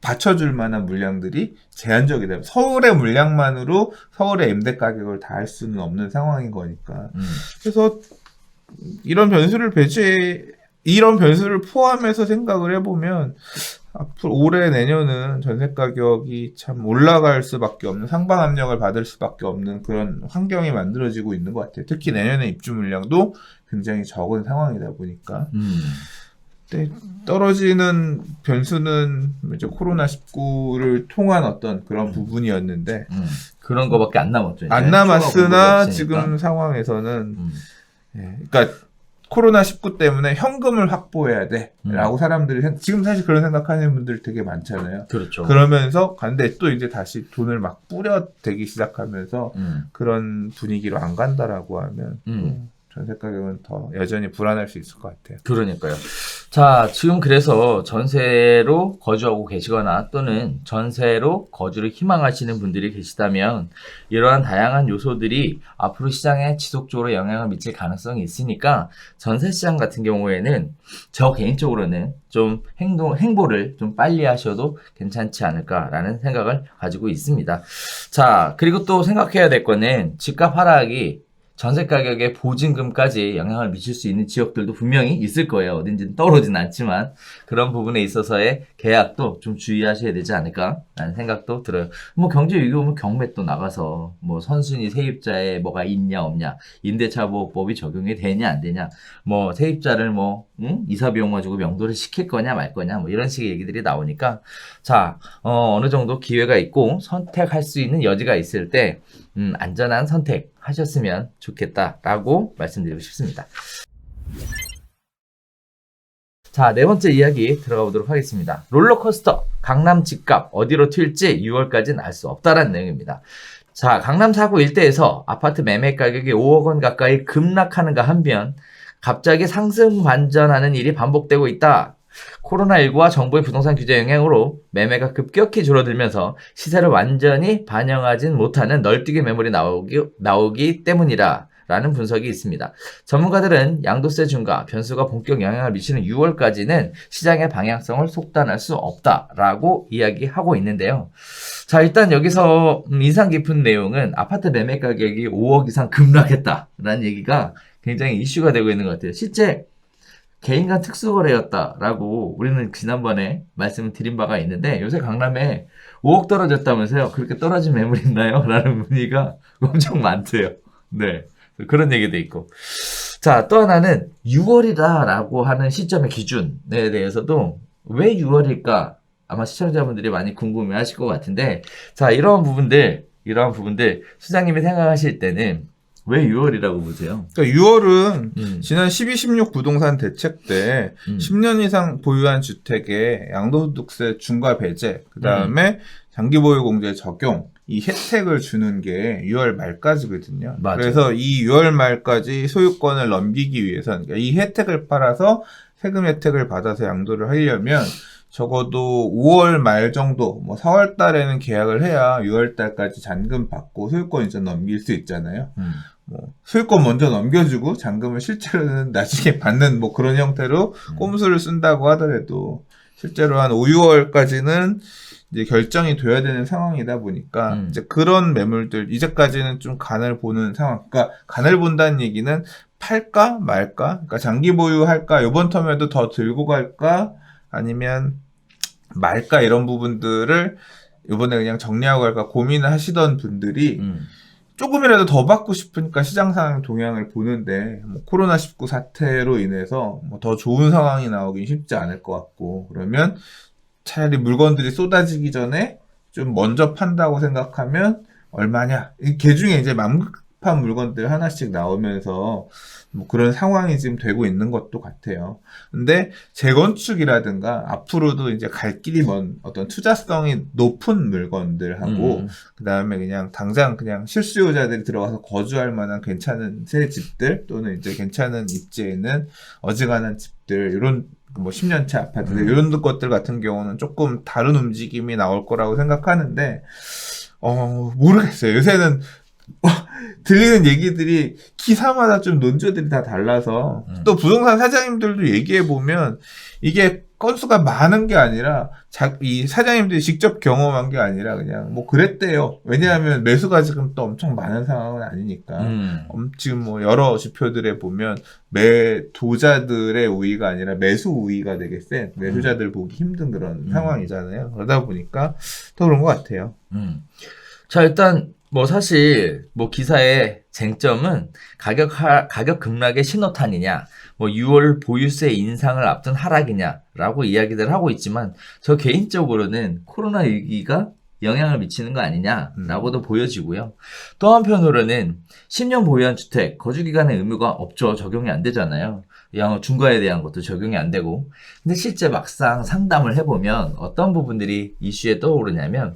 받쳐줄 만한 물량들이 제한적이다. 서울의 물량만으로 서울의 임대 가격을 다 할 수는 없는 상황인 거니까. 그래서 이런 변수를 포함해서 생각을 해보면 앞으로 올해 내년은 전세 가격이 참 올라갈 수밖에 없는, 상방 압력을 받을 수밖에 없는 그런 환경이 만들어지고 있는 것 같아요. 특히 내년에 입주 물량도 굉장히 적은 상황이다 보니까. 네, 떨어지는 변수는 이제 코로나19를 통한 어떤 그런 부분이었는데 그런 거밖에 안 남았죠. 안 남았으나 지금 상황에서는 그러니까 코로나19 때문에 현금을 확보해야 돼 라고 사람들이 지금 사실 그런 생각하는 분들 되게 많잖아요. 그렇죠. 그러면서 근데 또 이제 다시 돈을 막 뿌려대기 시작하면서 그런 분위기로 안 간다라고 하면 전세 가격은 더 여전히 불안할 수 있을 것 같아요. 그러니까요. 자, 지금 그래서 전세로 거주하고 계시거나 또는 전세로 거주를 희망하시는 분들이 계시다면 이러한 다양한 요소들이 앞으로 시장에 지속적으로 영향을 미칠 가능성이 있으니까 전세 시장 같은 경우에는 저 개인적으로는 좀 행보를 좀 빨리 하셔도 괜찮지 않을까라는 생각을 가지고 있습니다. 자, 그리고 또 생각해야 될 거는 집값 하락이 전세 가격의 보증금까지 영향을 미칠 수 있는 지역들도 분명히 있을 거예요. 어딘지는 떠오르진 않지만 그런 부분에 있어서의 계약도 좀 주의하셔야 되지 않을까라는 생각도 들어요. 뭐 경제 위기 오면 경매 또 나가서 뭐 선순위 세입자에 뭐가 있냐 없냐, 임대차 보호법이 적용이 되냐 안 되냐, 뭐 세입자를 이사 비용 가지고 명도를 시킬 거냐 말 거냐 뭐 이런 식의 얘기들이 나오니까 자 어느 정도 기회가 있고 선택할 수 있는 여지가 있을 때 안전한 선택 하셨으면 좋겠다라고 말씀드리고 싶습니다. 자, 네 번째 이야기 들어가 보도록 하겠습니다. 롤러코스터, 강남 집값 어디로 튈지 6월까지는 알 수 없다라는 내용입니다. 자, 강남 4구 일대에서 아파트 매매 가격이 5억 원 가까이 급락하는가 한편 갑자기 상승 반전하는 일이 반복되고 있다. 코로나19와 정부의 부동산 규제 영향으로 매매가 급격히 줄어들면서 시세를 완전히 반영하진 못하는 널뛰기 매물이 나오기 때문이라 라는 분석이 있습니다. 전문가들은 양도세 중과 변수가 본격 영향을 미치는 6월까지는 시장의 방향성을 속단할 수 없다라고 이야기하고 있는데요. 자, 일단 여기서 인상 깊은 내용은 아파트 매매 가격이 5억 이상 급락했다라는 얘기가 굉장히 이슈가 되고 있는 것 같아요. 실제 개인 간 특수거래였다라고 우리는 지난번에 말씀을 드린 바가 있는데 요새 강남에 5억 떨어졌다면서요. 그렇게 떨어진 매물 있나요? 라는 문의가 엄청 많대요. 네. 그런 얘기도 있고. 자, 또 하나는 6월이다라고 하는 시점의 기준에 대해서도 왜 6월일까? 아마 시청자분들이 많이 궁금해 하실 것 같은데, 자, 이러한 부분들, 수장님이 생각하실 때는 왜 6월이라고 보세요? 그러니까 6월은 지난 12, 16 부동산 대책 때 10년 이상 보유한 주택에 양도소득세 중과 배제, 그 다음에 장기보유공제 적용, 이 혜택을 주는 게 6월 말까지거든요. 맞아요. 그래서 이 6월 말까지 소유권을 넘기기 위해서는, 그러니까 이 혜택을 팔아서 세금 혜택을 받아서 양도를 하려면 적어도 5월 말 정도, 4월 달에는 계약을 해야 6월 달까지 잔금 받고 소유권 이제 넘길 수 있잖아요. 소유권 먼저 넘겨주고 잔금을 실제로는 나중에 받는 그런 형태로 꼼수를 쓴다고 하더라도 실제로 한 5, 6월까지는 이제 결정이 돼야 되는 상황이다 보니까 이제 그런 매물들 이제까지는 좀 간을 보는 상황. 그러니까 간을 본다는 얘기는 팔까 말까, 그러니까 장기 보유할까, 이번 텀에도 더 들고 갈까, 아니면 말까, 이런 부분들을 이번에 그냥 정리하고 갈까 고민을 하시던 분들이 조금이라도 더 받고 싶으니까 시장 상황 동향을 보는데 코로나19 사태로 인해서 더 좋은 상황이 나오긴 쉽지 않을 것 같고, 그러면 차라리 물건들이 쏟아지기 전에 좀 먼저 판다고 생각하면 얼마냐, 개 중에 이제 힙한 물건들 하나씩 나오면서 뭐 그런 상황이 지금 되고 있는 것도 같아요. 근데 재건축이라든가 앞으로도 이제 갈 길이 먼 어떤 투자성이 높은 물건들하고 그다음에 그냥 당장 그냥 실수요자들이 들어가서 거주할 만한 괜찮은 새 집들 또는 이제 괜찮은 입지에 있는 어지간한 집들 이런 뭐 10년차 아파트들 이런 것들 같은 경우는 조금 다른 움직임이 나올 거라고 생각하는데 모르겠어요. 요새는 들리는 얘기들이 기사마다 좀 논조들이 다 달라서 또 부동산 사장님들도 얘기해 보면 이게 건수가 많은 게 아니라 이 사장님들이 직접 경험한 게 아니라 그냥 뭐 그랬대요. 왜냐하면 매수가 지금 또 엄청 많은 상황은 아니니까. 지금 뭐 여러 지표들에 보면 매도자들의 우위가 아니라 매수 우위가 되게 센 매수자들 보기 힘든 그런 상황이잖아요. 그러다 보니까 더 그런 것 같아요. 자, 일단 뭐 사실 뭐 기사의 쟁점은 가격 급락의 신호탄이냐, 뭐 6월 보유세 인상을 앞둔 하락이냐라고 이야기들 하고 있지만 저 개인적으로는 코로나 위기가 영향을 미치는 거 아니냐라고도 보여지고요. 또 한편으로는 10년 보유한 주택 거주기간의 의무가 없죠. 적용이 안 되잖아요. 중과에 대한 것도 적용이 안 되고. 근데 실제 막상 상담을 해보면 어떤 부분들이 이슈에 떠오르냐면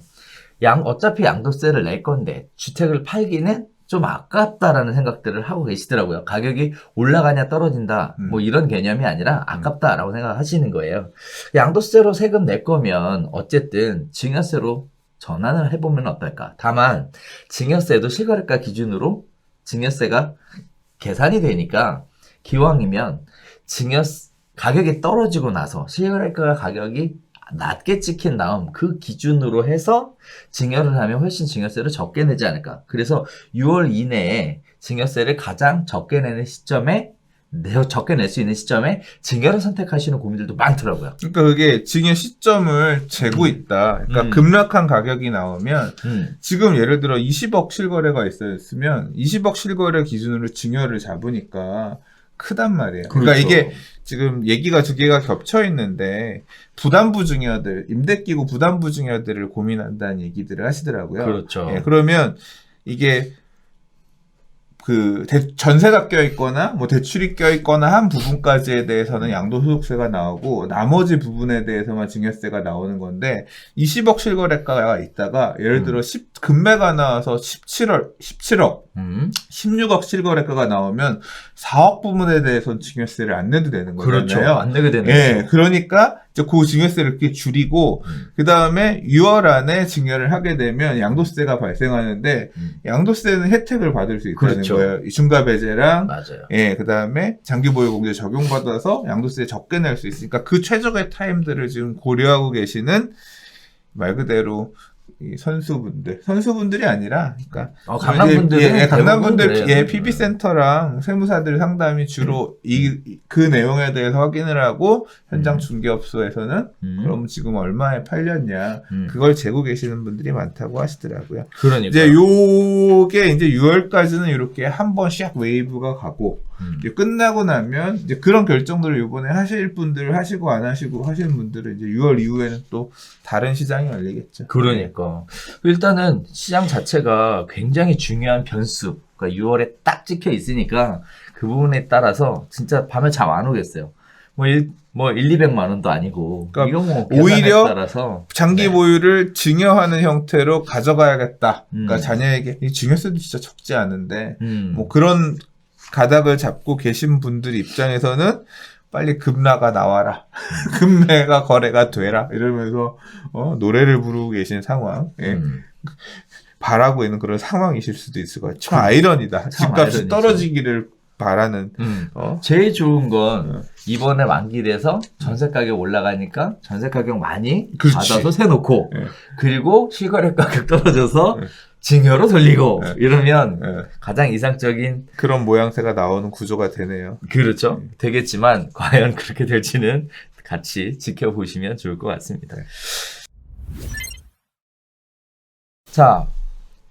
어차피 양도세를 낼 건데 주택을 팔기는 좀 아깝다라는 생각들을 하고 계시더라고요. 가격이 올라가냐 떨어진다 뭐 이런 개념이 아니라 아깝다라고 생각하시는 거예요. 양도세로 세금 낼 거면 어쨌든 증여세로 전환을 해보면 어떨까. 다만 증여세도 실거래가 기준으로 증여세가 계산이 되니까 기왕이면 가격이 떨어지고 나서 실거래가 가격이 낮게 찍힌 다음 그 기준으로 해서 증여를 하면 훨씬 증여세를 적게 내지 않을까. 그래서 6월 이내에 증여세를 가장 적게 내는 시점에 적게 낼 수 있는 시점에 증여를 선택하시는 고민들도 많더라고요. 그러니까 그게 증여 시점을 재고 있다. 그러니까 급락한 가격이 나오면 지금 예를 들어 20억 실거래가 있었으면 20억 실거래 기준으로 증여를 잡으니까 크단 말이에요. 그러니까 그렇죠. 이게 지금 얘기가 두 개가 겹쳐 있는데 부담부 증여들, 임대기구 부담부 증여들을 고민한다는 얘기들을 하시더라고요. 그렇죠. 예, 그러면 이게 전세가 껴있거나, 뭐 대출이 껴있거나 한 부분까지에 대해서는 양도소득세가 나오고, 나머지 부분에 대해서만 증여세가 나오는 건데, 20억 실거래가가 있다가, 예를 들어 금매가 나와서 17억, 16억 실거래가가 나오면 4억 부분에 대해서는 증여세를 안 내도 되는 거잖아요. 그렇죠. 안 내게 되는 예, 거죠. 그러니까 이제 그 증여세를 이렇게 줄이고 그 다음에 6월 안에 증여를 하게 되면 양도세가 발생하는데 양도세는 혜택을 받을 수 있다는 그렇죠. 거예요. 이 중과 배제랑 맞아요. 예, 그 다음에 장기 보유 공제 적용받아서 양도세 적게 낼 수 있으니까 그 최적의 타임들을 지금 고려하고 계시는 말 그대로 이 선수분들이 아니라, 그러니까 강남분들은 강남분들 PB 센터랑 세무사들 상담이 주로 그 내용에 대해서 확인을 하고 현장 중개업소에서는 그럼 지금 얼마에 팔렸냐 그걸 재고 계시는 분들이 많다고 하시더라고요. 그러니까 이제 요게 이제 6월까지는 이렇게 한 번 샥 웨이브가 가고 이제 끝나고 나면 이제 그런 결정들을 이번에 하실 분들 하시고 안 하시고 하시는 분들은 이제 6월 이후에는 또 다른 시장이 열리겠죠. 그러니까 일단은 시장 자체가 굉장히 중요한 변수, 그러니까 6월에 딱 찍혀 있으니까 그 부분에 따라서 진짜 밤에 잠 안 오겠어요. 뭐 200만 원도 아니고. 그러니까 이거 뭐 오히려 따라서 장기 보유를 증여하는 형태로 가져가야겠다. 그러니까 자녀에게 이 증여세도 진짜 적지 않은데 뭐 그런 가닥을 잡고 계신 분들 입장에서는 빨리 급나가 나와라. 급매가 거래가 되라. 이러면서 노래를 부르고 계신 상황. 예. 바라고 있는 그런 상황이실 수도 있을 것 같아요. 참 아이러니다. 집값이 아이러니죠. 떨어지기를 바라는. 제일 좋은 건 이번에 만기돼서 전세 가격 올라가니까 전세 가격 많이 그렇지. 받아서 세놓고 예. 그리고 실거래 가격 떨어져서 증여로 돌리고 이러면 가장 이상적인 그런 모양새가 나오는 구조가 되네요. 그렇죠. 되겠지만 과연 그렇게 될지는 같이 지켜보시면 좋을 것 같습니다. 자,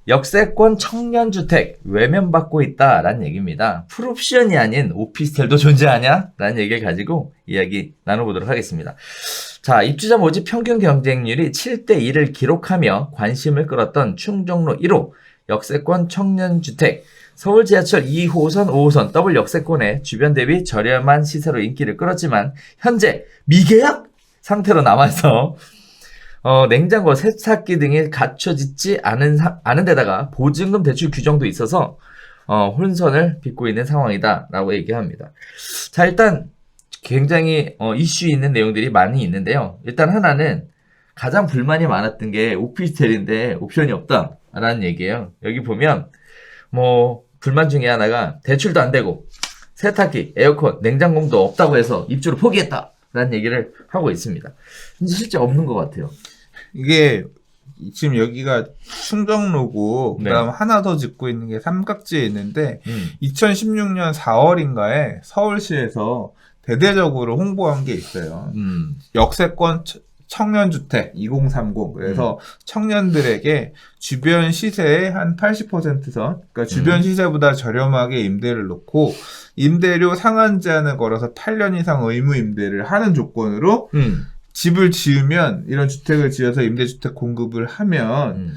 역세권 청년주택 외면받고 있다라는 얘기입니다. 풀옵션이 아닌 오피스텔도 존재하냐? 라는 얘기를 가지고 이야기 나눠보도록 하겠습니다. 자, 입주자 모집 평균 경쟁률이 7대1을 기록하며 관심을 끌었던 충정로 1호 역세권 청년주택 서울 지하철 2호선, 5호선 더블 역세권에 주변 대비 저렴한 시세로 인기를 끌었지만 현재 미계약 상태로 남아서 냉장고, 세탁기 등이 갖춰지지 않은 데다가 보증금 대출 규정도 있어서 혼선을 빚고 있는 상황이다라고 얘기합니다. 자, 일단 굉장히 이슈 있는 내용들이 많이 있는데요. 일단 하나는 가장 불만이 많았던 게 오피스텔인데 옵션이 없다라는 얘기예요. 여기 보면 불만 중에 하나가 대출도 안 되고 세탁기, 에어컨, 냉장고도 없다고 해서 입주를 포기했다라는 얘기를 하고 있습니다. 근데 실제 없는 것 같아요. 이게 지금 여기가 충정로고 네. 그다음 하나 더 짓고 있는 게 삼각지에 있는데 2016년 4월인가에 서울시에서 대대적으로 홍보한 게 있어요. 역세권 청년주택 2030. 그래서 청년들에게 주변 시세의 한 80%선, 그러니까 주변 시세보다 저렴하게 임대를 놓고 임대료 상한 제한을 걸어서 8년 이상 의무 임대를 하는 조건으로 집을 지으면, 이런 주택을 지어서 임대주택 공급을 하면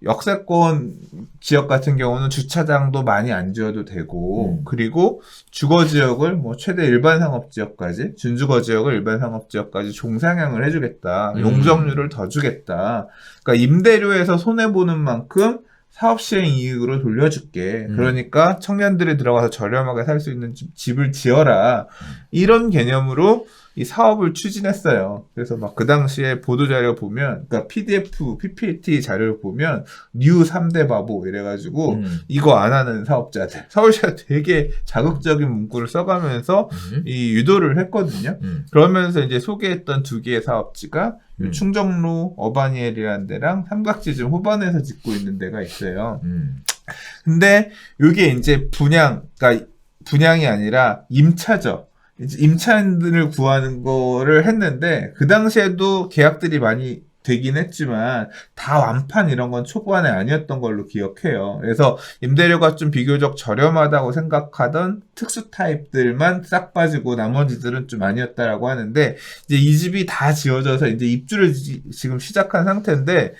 역세권 지역 같은 경우는 주차장도 많이 안 지어도 되고, 그리고 주거 지역을 최대 일반 상업 지역까지, 준주거 지역을 일반 상업 지역까지 종상향을 해주겠다. 용적률을 더 주겠다. 그러니까 임대료에서 손해보는 만큼 사업 시행 이익으로 돌려줄게. 그러니까 청년들이 들어가서 저렴하게 살 수 있는 집을 지어라. 이런 개념으로 이 사업을 추진했어요. 그래서 막 그 당시에 보도자료 보면, 그러니까 PDF, PPT 자료를 보면, 뉴 3대 바보 이래가지고, 이거 안 하는 사업자들. 서울시가 되게 자극적인 문구를 써가면서 이 유도를 했거든요. 그러면서 이제 소개했던 두 개의 사업지가 충정로 어바니엘이라는 데랑 삼각지 좀 후반에서 짓고 있는 데가 있어요. 근데 이게 이제 그러니까 분양이 아니라 임차죠. 임차인들을 구하는 거를 했는데, 그 당시에도 계약들이 많이 되긴 했지만 다 완판 이런 건 초반에 아니었던 걸로 기억해요. 그래서 임대료가 좀 비교적 저렴하다고 생각하던 특수 타입들만 싹 빠지고 나머지들은 좀 아니었다라고 하는데, 이제 이 집이 다 지어져서 이제 입주를 지금 시작한 상태인데,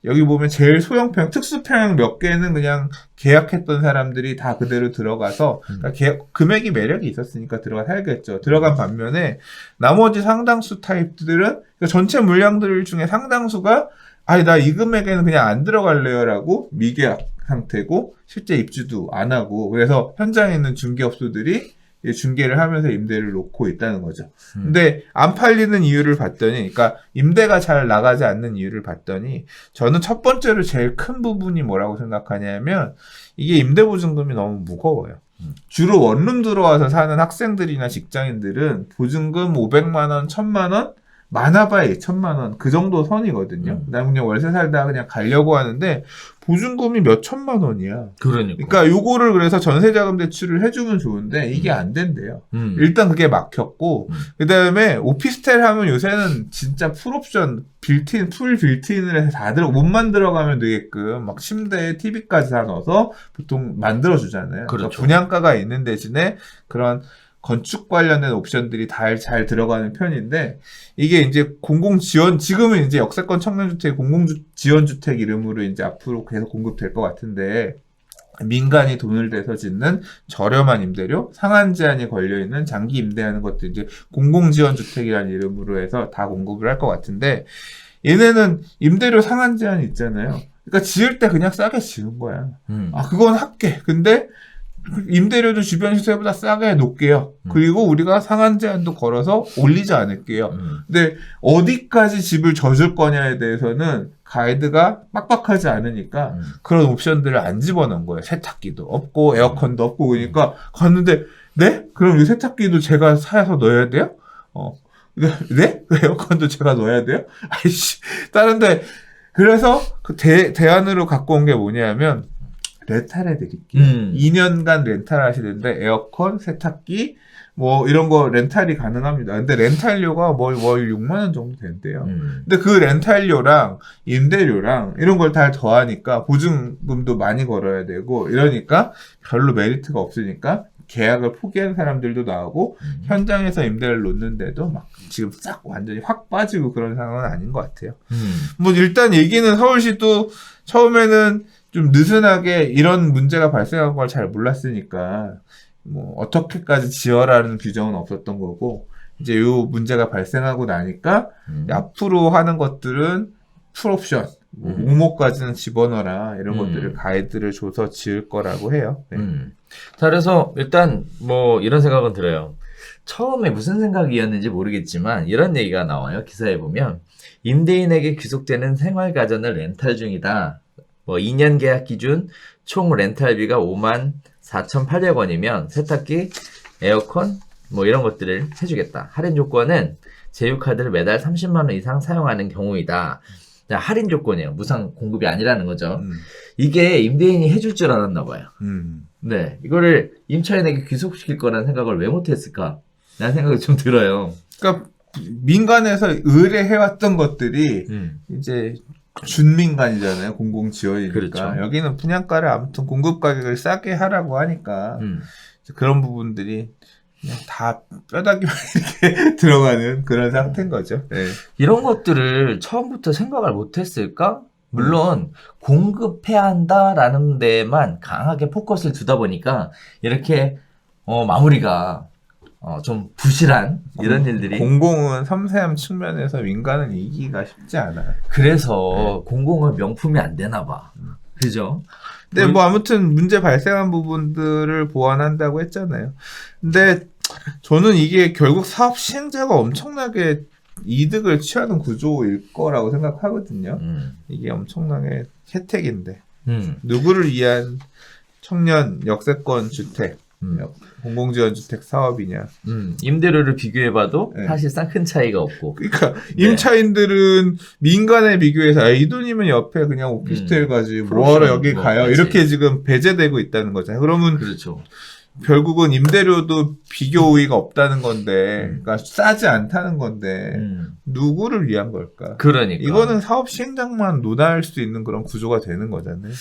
여기 보면 제일 소형평, 특수평형 몇 개는 그냥 계약했던 사람들이 다 그대로 들어가서, 그러니까 금액이 매력이 있었으니까 들어가 살겠죠. 들어간 반면에 나머지 상당수 타입들은, 그러니까 전체 물량들 중에 상당수가 아니 나 이 금액에는 그냥 안 들어갈래요 라고 미계약 상태고 실제 입주도 안 하고, 그래서 현장에 있는 중개업소들이 중개를 하면서 임대를 놓고 있다는 거죠. 근데 안 팔리는 이유를 봤더니, 그러니까 임대가 잘 나가지 않는 이유를 봤더니, 저는 첫 번째로 제일 큰 부분이 뭐라고 생각하냐면, 이게 임대보증금이 너무 무거워요. 주로 원룸 들어와서 사는 학생들이나 직장인들은 보증금 500만 원, 1000만 원, 많아봐야 2천만 원, 그 정도 선이거든요. 난 그냥 월세 살다가 그냥 가려고 하는데 보증금이 몇 천만 원이야. 그러니까 요거를 그래서 전세자금 대출을 해주면 좋은데 이게 안 된대요. 일단 그게 막혔고, 그 다음에 오피스텔 하면 요새는 진짜 풀옵션, 풀 빌트인을 해서 다들 옷만 들어가면 되게끔 막 침대에 TV까지 다 넣어서 보통 만들어주잖아요. 그렇죠. 그러니까 분양가가 있는 대신에 그런 건축 관련된 옵션들이 잘 들어가는 편인데, 이게 이제 공공지원, 지금은 이제 역세권 청년주택 공공지원주택 이름으로 이제 앞으로 계속 공급될 것 같은데, 민간이 돈을 대서 짓는 저렴한 임대료, 상한 제한이 걸려있는 장기 임대하는 것도 이제 공공지원주택이라는 이름으로 해서 다 공급을 할 것 같은데, 얘네는 임대료 상한 제한이 있잖아요. 그러니까 지을 때 그냥 싸게 지은 거야. 그건 할게. 근데 임대료도 주변 시세보다 싸게 놓을게요. 그리고 우리가 상한 제한도 걸어서 올리지 않을게요. 근데 어디까지 집을 져줄 거냐에 대해서는 가이드가 빡빡하지 않으니까 그런 옵션들을 안 집어넣은 거예요. 세탁기도 없고 에어컨도 없고. 그러니까 갔는데, 네? 그럼 이 세탁기도 제가 사서 넣어야 돼요? 네? 에어컨도 제가 넣어야 돼요? 아이씨, 다른데. 그래서 그 대안으로 갖고 온 게 뭐냐면, 렌탈해 드릴게요. 2년간 렌탈 하시는데 에어컨, 세탁기 이런 거 렌탈이 가능합니다. 근데 렌탈료가 월 6만 원 정도 된대요. 근데 그 렌탈료랑 임대료랑 이런 걸 다 더하니까 보증금도 많이 걸어야 되고, 이러니까 별로 메리트가 없으니까 계약을 포기한 사람들도 나오고, 현장에서 임대를 놓는데도 막 지금 싹 완전히 확 빠지고 그런 상황은 아닌 것 같아요. 일단 얘기는 서울시도 처음에는 좀 느슨하게 이런 문제가 발생한 걸 잘 몰랐으니까 뭐 어떻게까지 지어라는 규정은 없었던 거고 이제 이 문제가 발생하고 나니까 앞으로 하는 것들은 풀옵션 뭐 우모까지는 집어넣어라 이런 것들을 가이드를 줘서 지을 거라고 해요. 네. 자, 그래서 일단 뭐 이런 생각은 들어요. 처음에 무슨 생각이었는지 모르겠지만 이런 얘기가 나와요. 기사에 보면 임대인에게 귀속되는 생활가전을 렌탈 중이다. 뭐 2년 계약 기준 총 렌탈비가 54,800원이면 세탁기, 에어컨 뭐 이런 것들을 해주겠다. 할인 조건은 제휴카드를 매달 30만 원 이상 사용하는 경우이다. 자, 할인 조건이에요. 무상 공급이 아니라는 거죠. 이게 임대인이 해줄 줄 알았나 봐요. 네, 이거를 임차인에게 귀속시킬 거라는 생각을 왜 못했을까? 라는 생각이 좀 들어요. 그러니까 민간에서 의뢰해왔던 것들이 이제 준민간이잖아요. 공공지원이니까. 그렇죠. 여기는 분양가를 아무튼 공급 가격을 싸게 하라고 하니까 그런 부분들이 그냥 다 뼈다귀만 이렇게 들어가는 그런 상태인 거죠. 네. 이런 것들을 처음부터 생각을 못했을까? 물론 공급해야 한다라는 데만 강하게 포커스를 두다 보니까 이렇게 마무리가 좀 부실한 이런 일들이 공공은 섬세한 측면에서 민간은 이기기가 쉽지 않아요. 그래서 공공은 명품이 안 되나 봐. 그죠? 근데 뭐 아무튼 문제 발생한 부분들을 보완한다고 했잖아요. 근데 저는 이게 결국 사업 시행자가 엄청나게 이득을 취하는 구조일 거라고 생각하거든요. 이게 엄청나게 혜택인데 누구를 위한 청년 역세권 주택 공공지원주택 사업이냐. 임대료를 비교해봐도 네. 사실상 큰 차이가 없고. 그러니까 임차인들은 민간에 비교해서 이 돈이면 옆에 그냥 오피스텔 가지 뭐하러 여기 뭐, 가요. 그치. 이렇게 지금 배제되고 있다는 거잖아요. 그러면 그렇죠. 결국은 임대료도 비교 우위가 없다는 건데, 그러니까 싸지 않다는 건데 누구를 위한 걸까? 그러니까 이거는 사업 시행자만 논할 수 있는 그런 구조가 되는 거잖아요.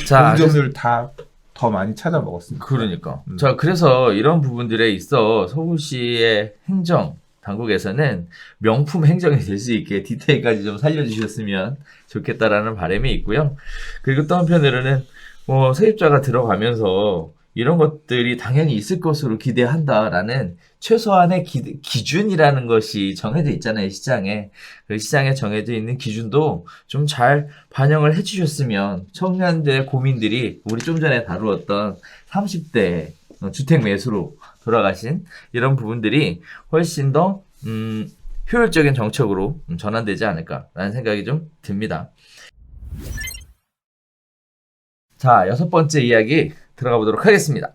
자, 공점을 다 더 많이 찾아 먹었습니다. 그러니까. 자, 그래서 이런 부분들에 있어 서울시의 행정 당국에서는 명품 행정이 될 수 있게 디테일까지 좀 살려주셨으면 좋겠다라는 바람이 있고요. 그리고 또 한편으로는 뭐 세입자가 들어가면서 이런 것들이 당연히 있을 것으로 기대한다라는 최소한의 기준이라는 것이 정해져 있잖아요, 시장에. 그 시장에 정해져 있는 기준도 좀 잘 반영을 해주셨으면 청년들의 고민들이 우리 좀 전에 다루었던 30대 주택 매수로 돌아가신 이런 부분들이 훨씬 더 효율적인 정책으로 전환되지 않을까라는 생각이 좀 듭니다. 자, 6번째 이야기 들어가 보도록 하겠습니다.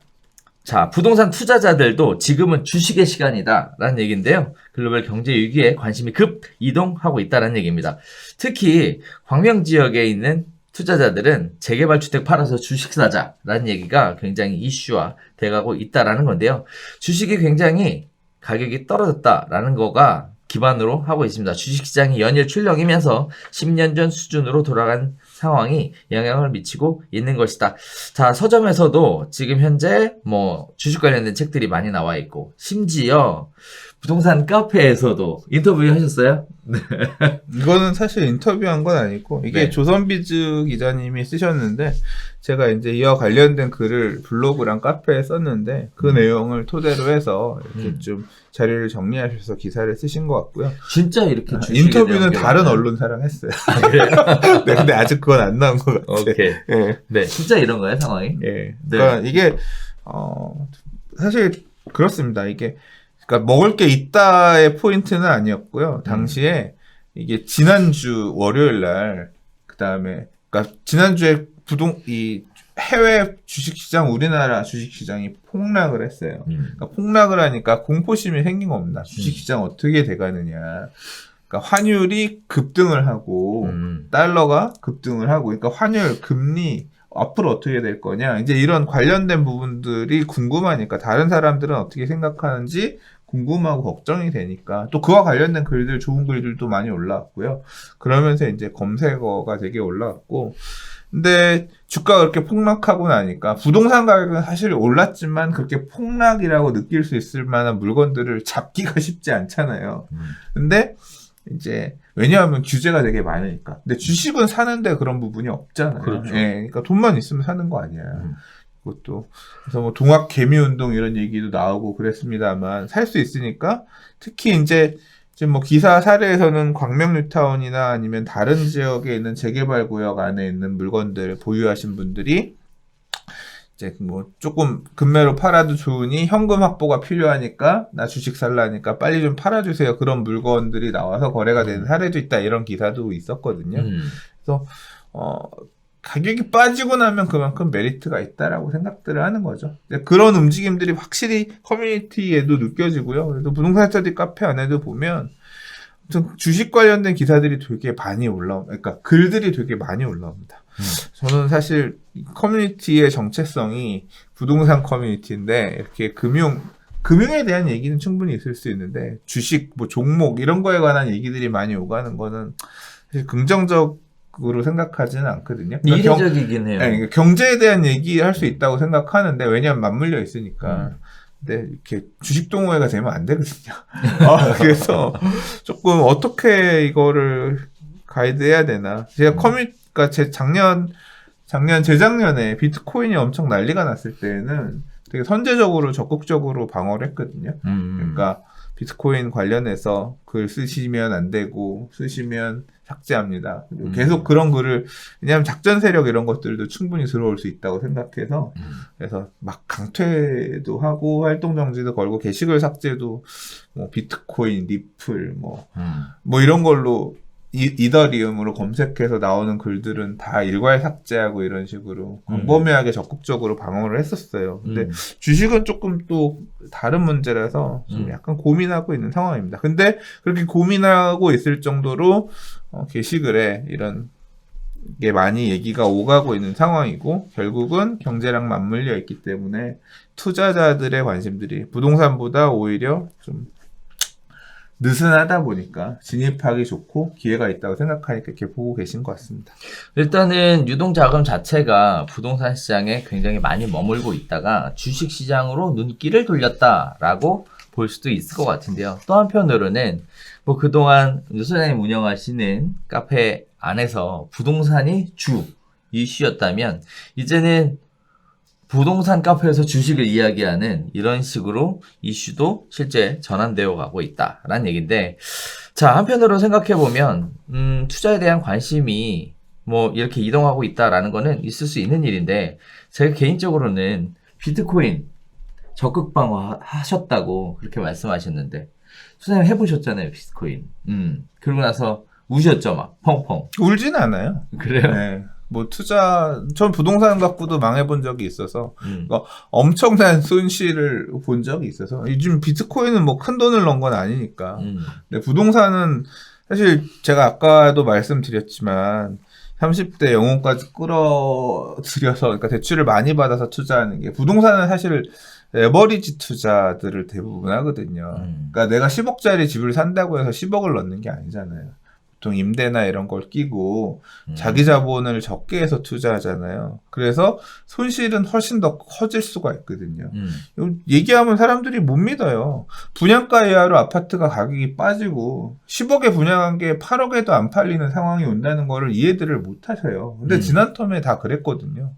자, 부동산 투자자들도 지금은 주식의 시간이다 라는 얘기인데요. 글로벌 경제 위기에 관심이 급 이동하고 있다는 얘기입니다. 특히 광명 지역에 있는 투자자들은 재개발 주택 팔아서 주식 사자라는 얘기가 굉장히 이슈화 돼가고 있다라는 건데요. 주식이 굉장히 가격이 떨어졌다라는 거가 기반으로 하고 있습니다. 주식시장이 연일 출렁이면서 10년 전 수준으로 돌아간 상황이 영향을 미치고 있는 것이다. 자, 서점에서도 지금 현재 뭐 주식 관련된 책들이 많이 나와 있고 심지어 부동산 카페에서도 인터뷰 하셨어요? 네. 이거는 사실 인터뷰한 건 아니고 이게 네. 조선비즈 기자님이 쓰셨는데 제가 이제 이와 관련된 글을 블로그랑 카페에 썼는데 그 내용을 토대로 해서 이렇게 좀 자료를 정리하셔서 기사를 쓰신 것 같고요. 진짜 이렇게 주식에 인터뷰는 대한 다른 게 언론사랑 했어요. 아, 그래요? 네, 근데 아직 그건 안 나온 것 같아요. 오케이. 예. 네, 진짜 이런 거예요, 상황이? 예. 그러니까 이게 사실 그렇습니다. 이게 그러니까 먹을 게 있다의 포인트는 아니었고요. 당시에 이게 지난주 월요일 날 그다음에 그러니까 지난주에 이 해외 주식시장 우리나라 주식시장이 폭락을 했어요. 그러니까 폭락을 하니까 공포심이 생긴 겁니다. 주식시장 어떻게 돼가느냐. 그러니까 환율이 급등을 하고 달러가 급등을 하고 그러니까 환율 금리 앞으로 어떻게 될 거냐. 이제 이런 관련된 부분들이 궁금하니까 다른 사람들은 어떻게 생각하는지 궁금하고 걱정이 되니까 또 그와 관련된 글들 좋은 글들도 많이 올라왔고요. 그러면서 이제 검색어가 되게 올라왔고 근데 주가가 그렇게 폭락하고 나니까 부동산 가격은 사실 올랐지만 그렇게 폭락이라고 느낄 수 있을 만한 물건들을 잡기가 쉽지 않잖아요. 근데 이제 왜냐하면 규제가 되게 많으니까. 근데 주식은 사는데 그런 부분이 없잖아요. 그렇죠. 예, 그러니까 돈만 있으면 사는 거 아니야. 그것도 그래서 뭐 동학 개미 운동 이런 얘기도 나오고 그랬습니다만 살 수 있으니까 특히 이제 지금 뭐 기사 사례에서는 광명 뉴타운이나 아니면 다른 지역에 있는 재개발 구역 안에 있는 물건들 보유하신 분들이 이제 뭐 조금 금매로 팔아도 좋으니 현금 확보가 필요하니까 나 주식 살라니까 빨리 좀 팔아주세요. 그런 물건들이 나와서 거래가 되는 사례도 있다. 이런 기사도 있었거든요. 그래서 가격이 빠지고 나면 그만큼 메리트가 있다라고 생각들을 하는 거죠. 그런 움직임들이 확실히 커뮤니티에도 느껴지고요. 그래서 부동산 스터디 카페 안에도 보면 주식 관련된 기사들이 되게 많이 그러니까 글들이 되게 많이 올라옵니다. 저는 사실 커뮤니티의 정체성이 부동산 커뮤니티인데 이렇게 금융에 대한 얘기는 충분히 있을 수 있는데 주식, 뭐 종목 이런 거에 관한 얘기들이 많이 오가는 거는 사실 긍정적으로 생각하지는 않거든요. 그러니까 이례적이긴 해요. 그러니까 경제에 대한 얘기 할 수 있다고 생각하는데 왜냐하면 맞물려 있으니까. 근데 이렇게 주식 동호회가 되면 안 되거든요. 그래서 조금 어떻게 이거를 가이드해야 되나. 제가 그러니까 재작년에 비트코인이 엄청 난리가 났을 때는 되게 선제적으로 적극적으로 방어를 했거든요. 그러니까 비트코인 관련해서 글 쓰시면 안 되고 쓰시면 삭제합니다. 계속 그런 글을 왜냐하면 작전 세력 이런 것들도 충분히 들어올 수 있다고 생각해서 그래서 막 강퇴도 하고 활동 정지도 걸고 게시글 삭제도 뭐 비트코인, 리플 뭐 이런 걸로 이더리움으로 검색해서 나오는 글들은 다 일괄 삭제하고 이런 식으로 광범위하게 적극적으로 방어를 했었어요. 근데 주식은 조금 또 다른 문제라서 좀 약간 고민하고 있는 상황입니다. 근데 그렇게 고민하고 있을 정도로 게시글에 이런 게 많이 얘기가 오가고 있는 상황이고 결국은 경제랑 맞물려 있기 때문에 투자자들의 관심들이 부동산보다 오히려 좀 느슨하다 보니까 진입하기 좋고 기회가 있다고 생각하니까 이렇게 보고 계신 것 같습니다. 일단은 유동자금 자체가 부동산 시장에 굉장히 많이 머물고 있다가 주식 시장으로 눈길을 돌렸다라고 볼 수도 있을 것 같은데요. 또 한편으로는 뭐 그동안 윤 소장님 운영하시는 카페 안에서 부동산이 주 이슈였다면 이제는 부동산 카페에서 주식을 이야기하는 이런 식으로 이슈도 실제 전환되어 가고 있다라는 얘기인데, 자, 한편으로 생각해보면 투자에 대한 관심이 뭐 이렇게 이동하고 있다라는 거는 있을 수 있는 일인데, 제가 개인적으로는 비트코인 적극 방어하셨다고 그렇게 말씀하셨는데, 소장님 해보셨잖아요, 비트코인. 그러고 나서 우셨죠, 막 펑펑. 울진 않아요. 그래요? 네. 뭐 전 부동산 갖고도 망해본 적이 있어서 그러니까 엄청난 손실을 본 적이 있어서 요즘 비트코인은 뭐 큰 돈을 넣은 건 아니니까 근데 부동산은 사실 제가 아까도 말씀드렸지만 30대 영혼까지 끌어들여서 그러니까 대출을 많이 받아서 투자하는 게 부동산은 사실 레버리지 투자들을 대부분 하거든요. 그러니까 내가 10억짜리 집을 산다고 해서 10억을 넣는 게 아니잖아요. 보통 임대나 이런 걸 끼고 자기 자본을 적게 해서 투자하잖아요. 그래서 손실은 훨씬 더 커질 수가 있거든요. 얘기하면 사람들이 못 믿어요. 분양가 이하로 아파트가 가격이 빠지고 10억에 분양한 게 8억에도 안 팔리는 상황이 온다는 거를 이해들을 못 하셔요. 근데 지난 텀에 다 그랬거든요.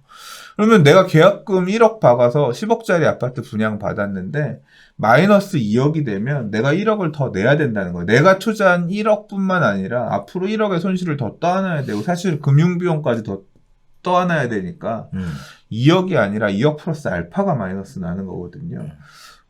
그러면 내가 계약금 1억 박아서 10억짜리 아파트 분양 받았는데 마이너스 2억이 되면 내가 1억을 더 내야 된다는 거예요. 내가 투자한 1억뿐만 아니라 앞으로 1억의 손실을 더 떠안아야 되고 사실 금융비용까지 더 떠안아야 되니까 2억이 아니라 2억 플러스 알파가 마이너스 나는 거거든요.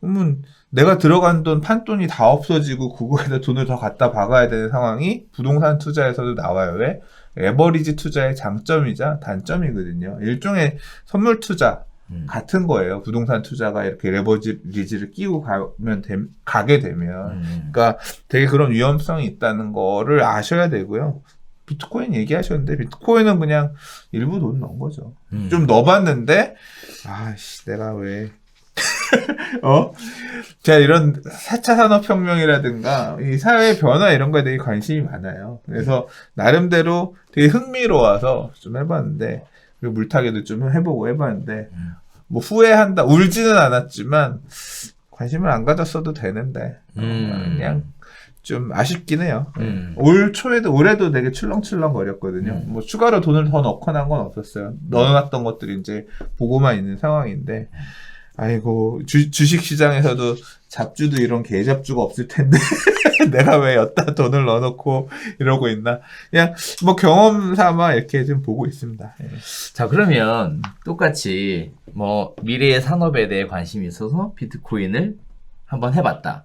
그러면 내가 들어간 돈, 판돈이 다 없어지고 그거에다 돈을 더 갖다 박아야 되는 상황이 부동산 투자에서도 나와요. 왜? 레버리지 투자의 장점이자 단점이거든요. 일종의 선물 투자 같은 거예요. 부동산 투자가 이렇게 레버리지를 끼고 가게 되면. 그러니까 되게 그런 위험성이 있다는 거를 아셔야 되고요. 비트코인 얘기하셨는데 비트코인은 그냥 일부 돈 넣은 거죠. 좀 넣어봤는데 내가 왜 제가 이런 4차 산업혁명이라든가 이 사회 변화 이런 거에 되게 관심이 많아요. 그래서 나름대로 되게 흥미로워서 좀 해봤는데 그리고 물타기도 좀 해보고 해봤는데 뭐 후회한다 울지는 않았지만 관심을 안 가졌어도 되는데 그냥 좀 아쉽긴 해요. 올해도 되게 출렁출렁 거렸거든요. 뭐 추가로 돈을 더 넣거나 한 건 없었어요. 넣어놨던 것들이 이제 보고만 있는 상황인데, 아이고 주식 시장에서도 잡주도 이런 개잡주가 없을 텐데 내가 왜 여기다 돈을 넣어놓고 이러고 있나. 그냥 뭐 경험 삼아 이렇게 좀 보고 있습니다. 예. 자, 그러면 똑같이 뭐 미래의 산업에 대해 관심이 있어서 비트코인을 한번 해봤다.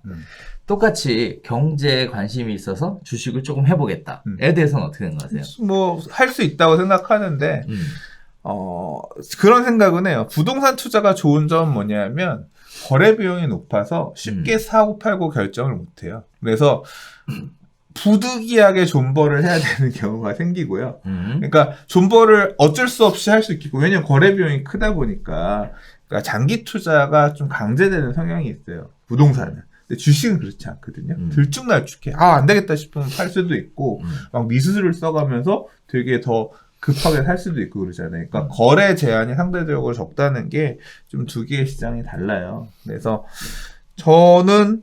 똑같이 경제에 관심이 있어서 주식을 조금 해보겠다에 대해서는 어떻게 생각하세요? 뭐 할 수 있다고 생각하는데 그런 생각은 해요. 부동산 투자가 좋은 점은 뭐냐면 거래 비용이 높아서 쉽게 사고 팔고 결정을 못 해요. 그래서 부득이하게 존버를 해야 되는 경우가 생기고요. 그러니까 존버를 어쩔 수 없이 할 수 있겠고, 왜냐면 거래 비용이 크다 보니까. 그러니까 장기 투자가 좀 강제되는 성향이 있어요. 부동산은. 근데 주식은 그렇지 않거든요. 들쭉날쭉해. 안 되겠다 싶으면 팔 수도 있고, 막 미수를 써가면서 되게 더 급하게 살 수도 있고 그러잖아요. 그러니까 거래 제한이 상대적으로 적다는 게 좀 두 개의 시장이 달라요. 그래서 저는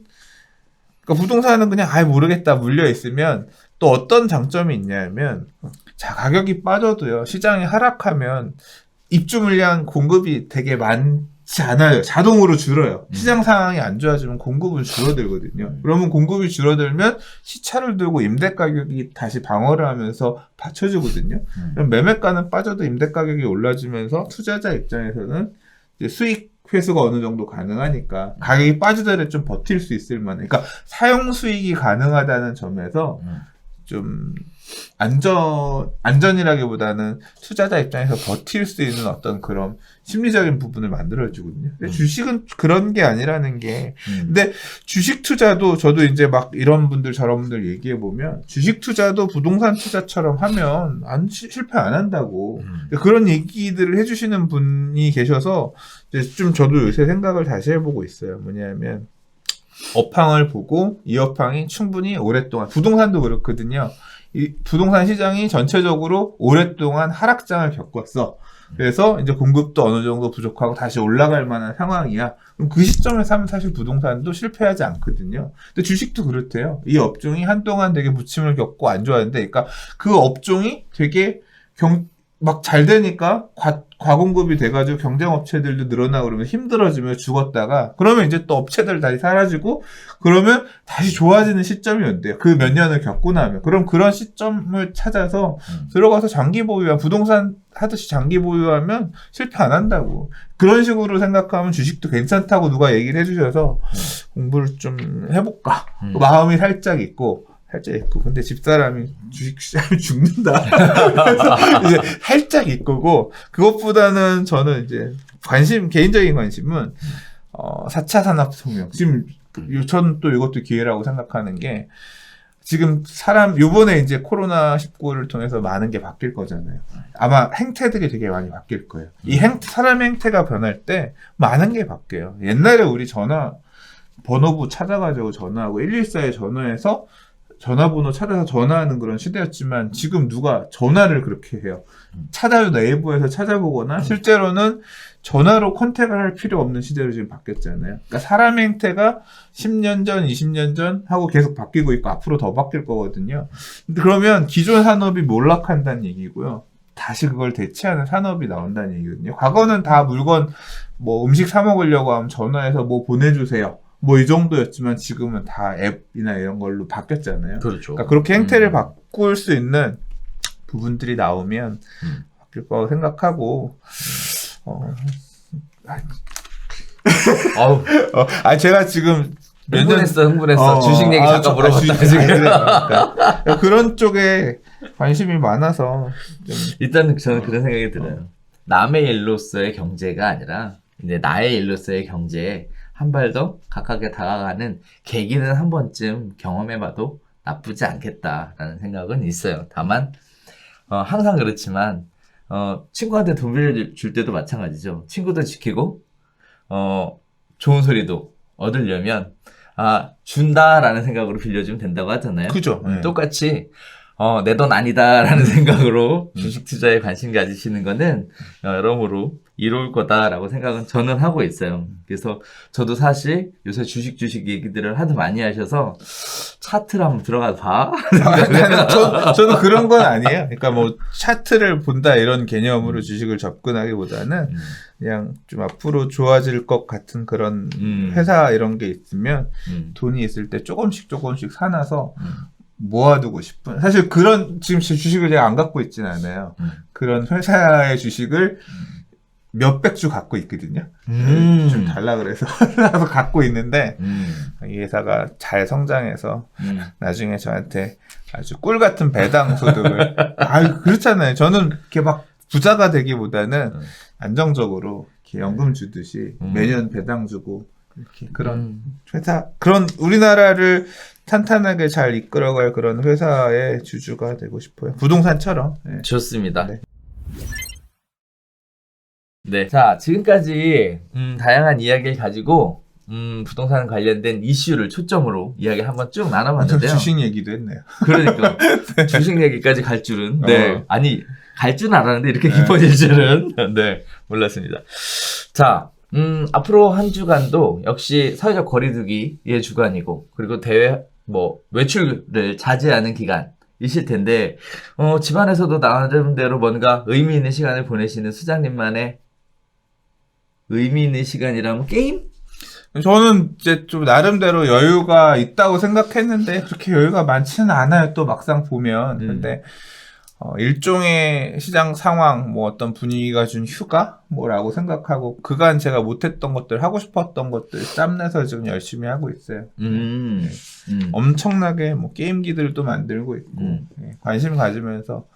그러니까 부동산은 그냥 모르겠다 물려 있으면 또 어떤 장점이 있냐면, 자, 가격이 빠져도요, 시장이 하락하면 입주 물량 공급이 되게 많지 않아요. 자동으로 줄어요. 시장 상황이 안 좋아지면 공급은 줄어들거든요. 그러면 공급이 줄어들면 시차를 두고 임대 가격이 다시 방어를 하면서 받쳐주거든요. 그럼 매매가는 빠져도 임대 가격이 올라지면서 투자자 입장에서는 이제 수익 회수가 어느 정도 가능하니까 가격이 빠지더라도 좀 버틸 수 있을 만한, 그러니까 사용 수익이 가능하다는 점에서 좀 안전이라기보다는 투자자 입장에서 버틸 수 있는 어떤 그런 심리적인 부분을 만들어주거든요. 근데 주식은 그런 게 아니라는 게, 근데 주식 투자도 저도 이제 막 이런 분들 저런 분들 얘기해 보면 주식 투자도 부동산 투자처럼 하면 실패 안 한다고 그런 얘기들을 해주시는 분이 계셔서 이제 좀 저도 요새 생각을 다시 해보고 있어요. 뭐냐면 업황을 보고 이 업황이 충분히 오랫동안, 부동산도 그렇거든요. 이 부동산 시장이 전체적으로 오랫동안 하락장을 겪었어. 그래서 이제 공급도 어느 정도 부족하고 다시 올라갈 만한 상황이야. 그럼 그 시점에서 하면 사실 부동산도 실패하지 않거든요. 근데 주식도 그렇대요. 이 업종이 한동안 되게 부침을 겪고 안 좋았는데, 그러니까 그 업종이 되게 막 잘 되니까 과공급이 돼가지고 경쟁업체들도 늘어나고 그러면 힘들어지면 죽었다가, 그러면 이제 또 업체들 다시 사라지고, 그러면 다시 좋아지는 시점이 온대요. 그 몇 년을 겪고 나면. 그럼 그런 시점을 찾아서 들어가서 장기 보유하면, 부동산 하듯이 장기 보유하면 실패 안 한다고. 그런 식으로 생각하면 주식도 괜찮다고 누가 얘기를 해주셔서 공부를 좀 해볼까. 마음이 살짝 있고, 근데 집사람이 주식 시장을 죽는다. 그래서 이제 살짝 있고, 그것보다는 저는 이제 개인적인 관심은, 4차 산업혁명. 지금, 저는 또 이것도 기회라고 생각하는 게, 지금 요번에 이제 코로나19를 통해서 많은 게 바뀔 거잖아요. 아마 행태들이 되게 많이 바뀔 거예요. 사람의 행태가 변할 때 많은 게 바뀌어요. 옛날에 우리 번호부 찾아가지고 전화하고 114에 전화해서 전화번호 찾아서 전화하는 그런 시대였지만, 지금 누가 전화를 그렇게 해요. 네이버에서 찾아보거나, 실제로는 전화로 컨택을 할 필요 없는 시대로 지금 바뀌었잖아요. 그러니까 사람의 행태가 10년 전, 20년 전 하고 계속 바뀌고 있고 앞으로 더 바뀔 거거든요. 근데 그러면 기존 산업이 몰락한다는 얘기고요. 다시 그걸 대체하는 산업이 나온다는 얘기거든요. 과거는 다 물건, 음식 사 먹으려고 하면 전화해서 보내주세요. 이 정도였지만 지금은 다 앱이나 이런 걸로 바뀌었잖아요. 그렇죠. 그러니까 그렇게 행태를 바꿀 수 있는 부분들이 나오면 바뀔 거라고 생각하고, 제가 지금 흥분했어. 주식 얘기 잠깐 물어봤다, 지금. 그러니까 그런 쪽에 관심이 많아서. 일단 저는 그런 생각이 들어요. 남의 일로서의 경제가 아니라, 이제 나의 일로서의 경제에 한 발 더 가깝게 다가가는 계기는 한 번쯤 경험해봐도 나쁘지 않겠다라는 생각은 있어요. 다만 항상 그렇지만 친구한테 돈 빌려줄 때도 마찬가지죠. 친구도 지키고 좋은 소리도 얻으려면 준다라는 생각으로 빌려주면 된다고 하잖아요. 그죠. 네. 똑같이 내 돈 아니다라는 생각으로 주식 투자에 관심 가지시는 거는 여러모로 이로울 거다라고 생각은 저는 하고 있어요. 그래서 저도 사실 요새 주식 얘기들을 하도 많이 하셔서 차트를 한번 들어가 봐. 저도 그런 건 아니에요. 그러니까 뭐 차트를 본다 이런 개념으로 주식을 접근하기보다는 그냥 좀 앞으로 좋아질 것 같은 그런 회사 이런 게 있으면 돈이 있을 때 조금씩 사놔서 모아두고 싶은. 사실 그런 지금 제 주식을 제가 안 갖고 있진 않아요. 그런 회사의 주식을 몇백 주 갖고 있거든요. 좀 달라 그래서 갖고 있는데 이 회사가 잘 성장해서 나중에 저한테 아주 꿀 같은 배당 소득을 그렇잖아요. 저는 이렇게 막 부자가 되기보다는 안정적으로 이렇게 연금 주듯이 매년 배당 주고 이렇게 그런 회사, 그런 우리나라를 탄탄하게 잘 이끌어갈 그런 회사의 주주가 되고 싶어요. 부동산처럼. 네. 좋습니다. 네. 네. 자, 지금까지 다양한 이야기를 가지고 부동산 관련된 이슈를 초점으로 이야기 한번 쭉 나눠봤는데요. 주식 얘기도 했네요. 그러니까 네. 주식 얘기까지 갈 줄은 아니 갈 줄은 알았는데 이렇게 깊어질 줄은 몰랐습니다. 자, 앞으로 한 주간도 역시 사회적 거리두기의 주간이고 그리고 대외 외출을 자제하는 기간. 이실 텐데, 집안에서도 나름대로 뭔가 의미 있는 시간을 보내시는 수장님만의 의미 있는 시간이라면 게임? 저는 이제 좀 나름대로 여유가 있다고 생각했는데, 그렇게 여유가 많지는 않아요. 또 막상 보면. 근데, 일종의 시장 상황, 어떤 분위기가 준 휴가? 라고 생각하고, 그간 제가 못했던 것들, 하고 싶었던 것들, 짬내서 지금 열심히 하고 있어요. 네. 엄청나게 게임기들도 만들고 있고, 네. 관심 가지면서,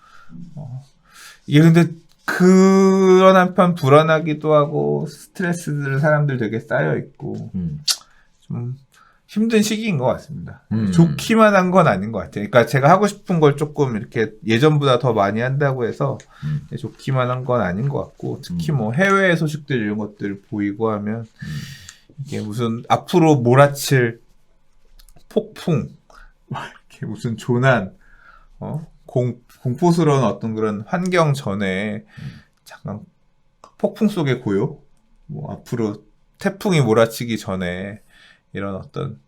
이게 근데, 그런 한편 불안하기도 하고, 스트레스들 사람들 되게 쌓여있고, 좀, 힘든 시기인 것 같습니다. 좋기만 한 건 아닌 것 같아요. 그러니까 제가 하고 싶은 걸 조금 이렇게 예전보다 더 많이 한다고 해서 좋기만 한 건 아닌 것 같고, 특히 해외 소식들 이런 것들 보이고 하면 이게 무슨 앞으로 몰아칠 폭풍, 이렇게 무슨 조난, 공포스러운 어떤 그런 환경 전에 잠깐 폭풍 속의 고요, 앞으로 태풍이 몰아치기 전에 이런 어떤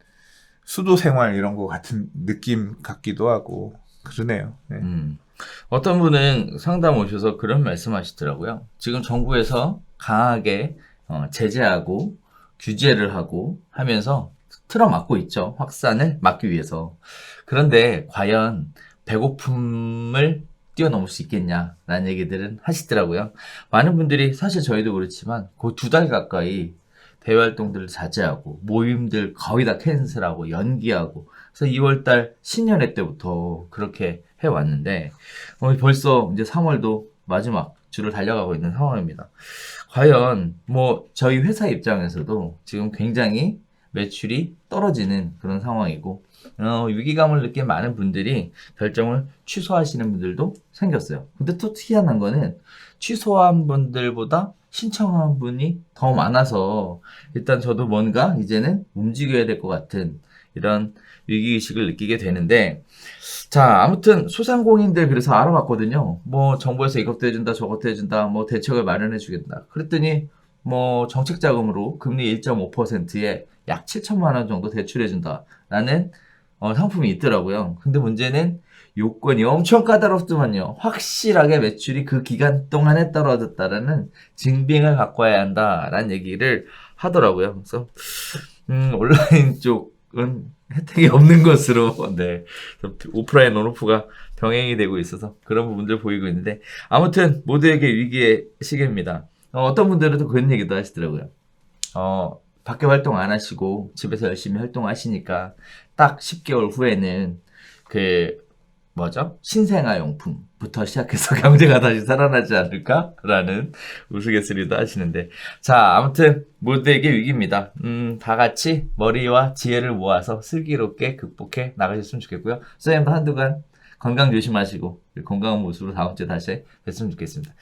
수도 생활 이런 거 같은 느낌 같기도 하고 그러네요. 네. 어떤 분은 상담 오셔서 그런 말씀 하시더라고요. 지금 정부에서 강하게 제재하고 규제를 하고 하면서 틀어막고 있죠. 확산을 막기 위해서. 그런데 과연 배고픔을 뛰어넘을 수 있겠냐라는 얘기들은 하시더라고요. 많은 분들이 사실 저희도 그렇지만 그 2달 가까이 대외 활동들을 자제하고 모임들 거의 다 캔슬하고 연기하고 그래서 2월달 신년회 때부터 그렇게 해왔는데 벌써 이제 3월도 마지막 주를 달려가고 있는 상황입니다. 과연 저희 회사 입장에서도 지금 굉장히 매출이 떨어지는 그런 상황이고 위기감을 느낀 많은 분들이 결정을 취소하시는 분들도 생겼어요. 근데 또 희한한 거는 취소한 분들보다 신청한 분이 더 많아서 일단 저도 뭔가 이제는 움직여야 될 것 같은 이런 위기의식을 느끼게 되는데 자 아무튼 소상공인들 그래서 알아봤거든요. 정부에서 이것도 해준다 저것도 해준다 대책을 마련해 주겠다. 그랬더니 정책 자금으로 금리 1.5%에 약 7천만 원 정도 대출해 준다라는 상품이 있더라고요. 근데 문제는 요건이 엄청 까다롭더만요. 확실하게 매출이 그 기간 동안에 떨어졌다라는 증빙을 갖고 와야 한다라는 얘기를 하더라고요. 그래서 온라인 쪽은 혜택이 없는 것으로 오프라인 온오프가 병행이 되고 있어서 그런 부분들 보이고 있는데 아무튼 모두에게 위기의 시기입니다. 어떤 분들은 또 그런 얘기도 하시더라고요. 밖에 활동 안 하시고 집에서 열심히 활동하시니까 딱 10개월 후에는 신생아용품부터 시작해서 경제가 다시 살아나지 않을까라는 우스갯소리도 하시는데 자 아무튼 모두에게 위기입니다. 다 같이 머리와 지혜를 모아서 슬기롭게 극복해 나가셨으면 좋겠고요. 선생님도 한두간 건강 조심하시고 건강한 모습으로 다음 주에 다시 뵀으면 좋겠습니다.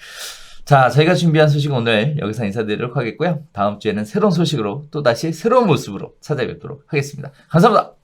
자, 저희가 준비한 소식은 오늘 여기서 인사드리도록 하겠고요. 다음 주에는 새로운 소식으로 또다시 새로운 모습으로 찾아뵙도록 하겠습니다. 감사합니다.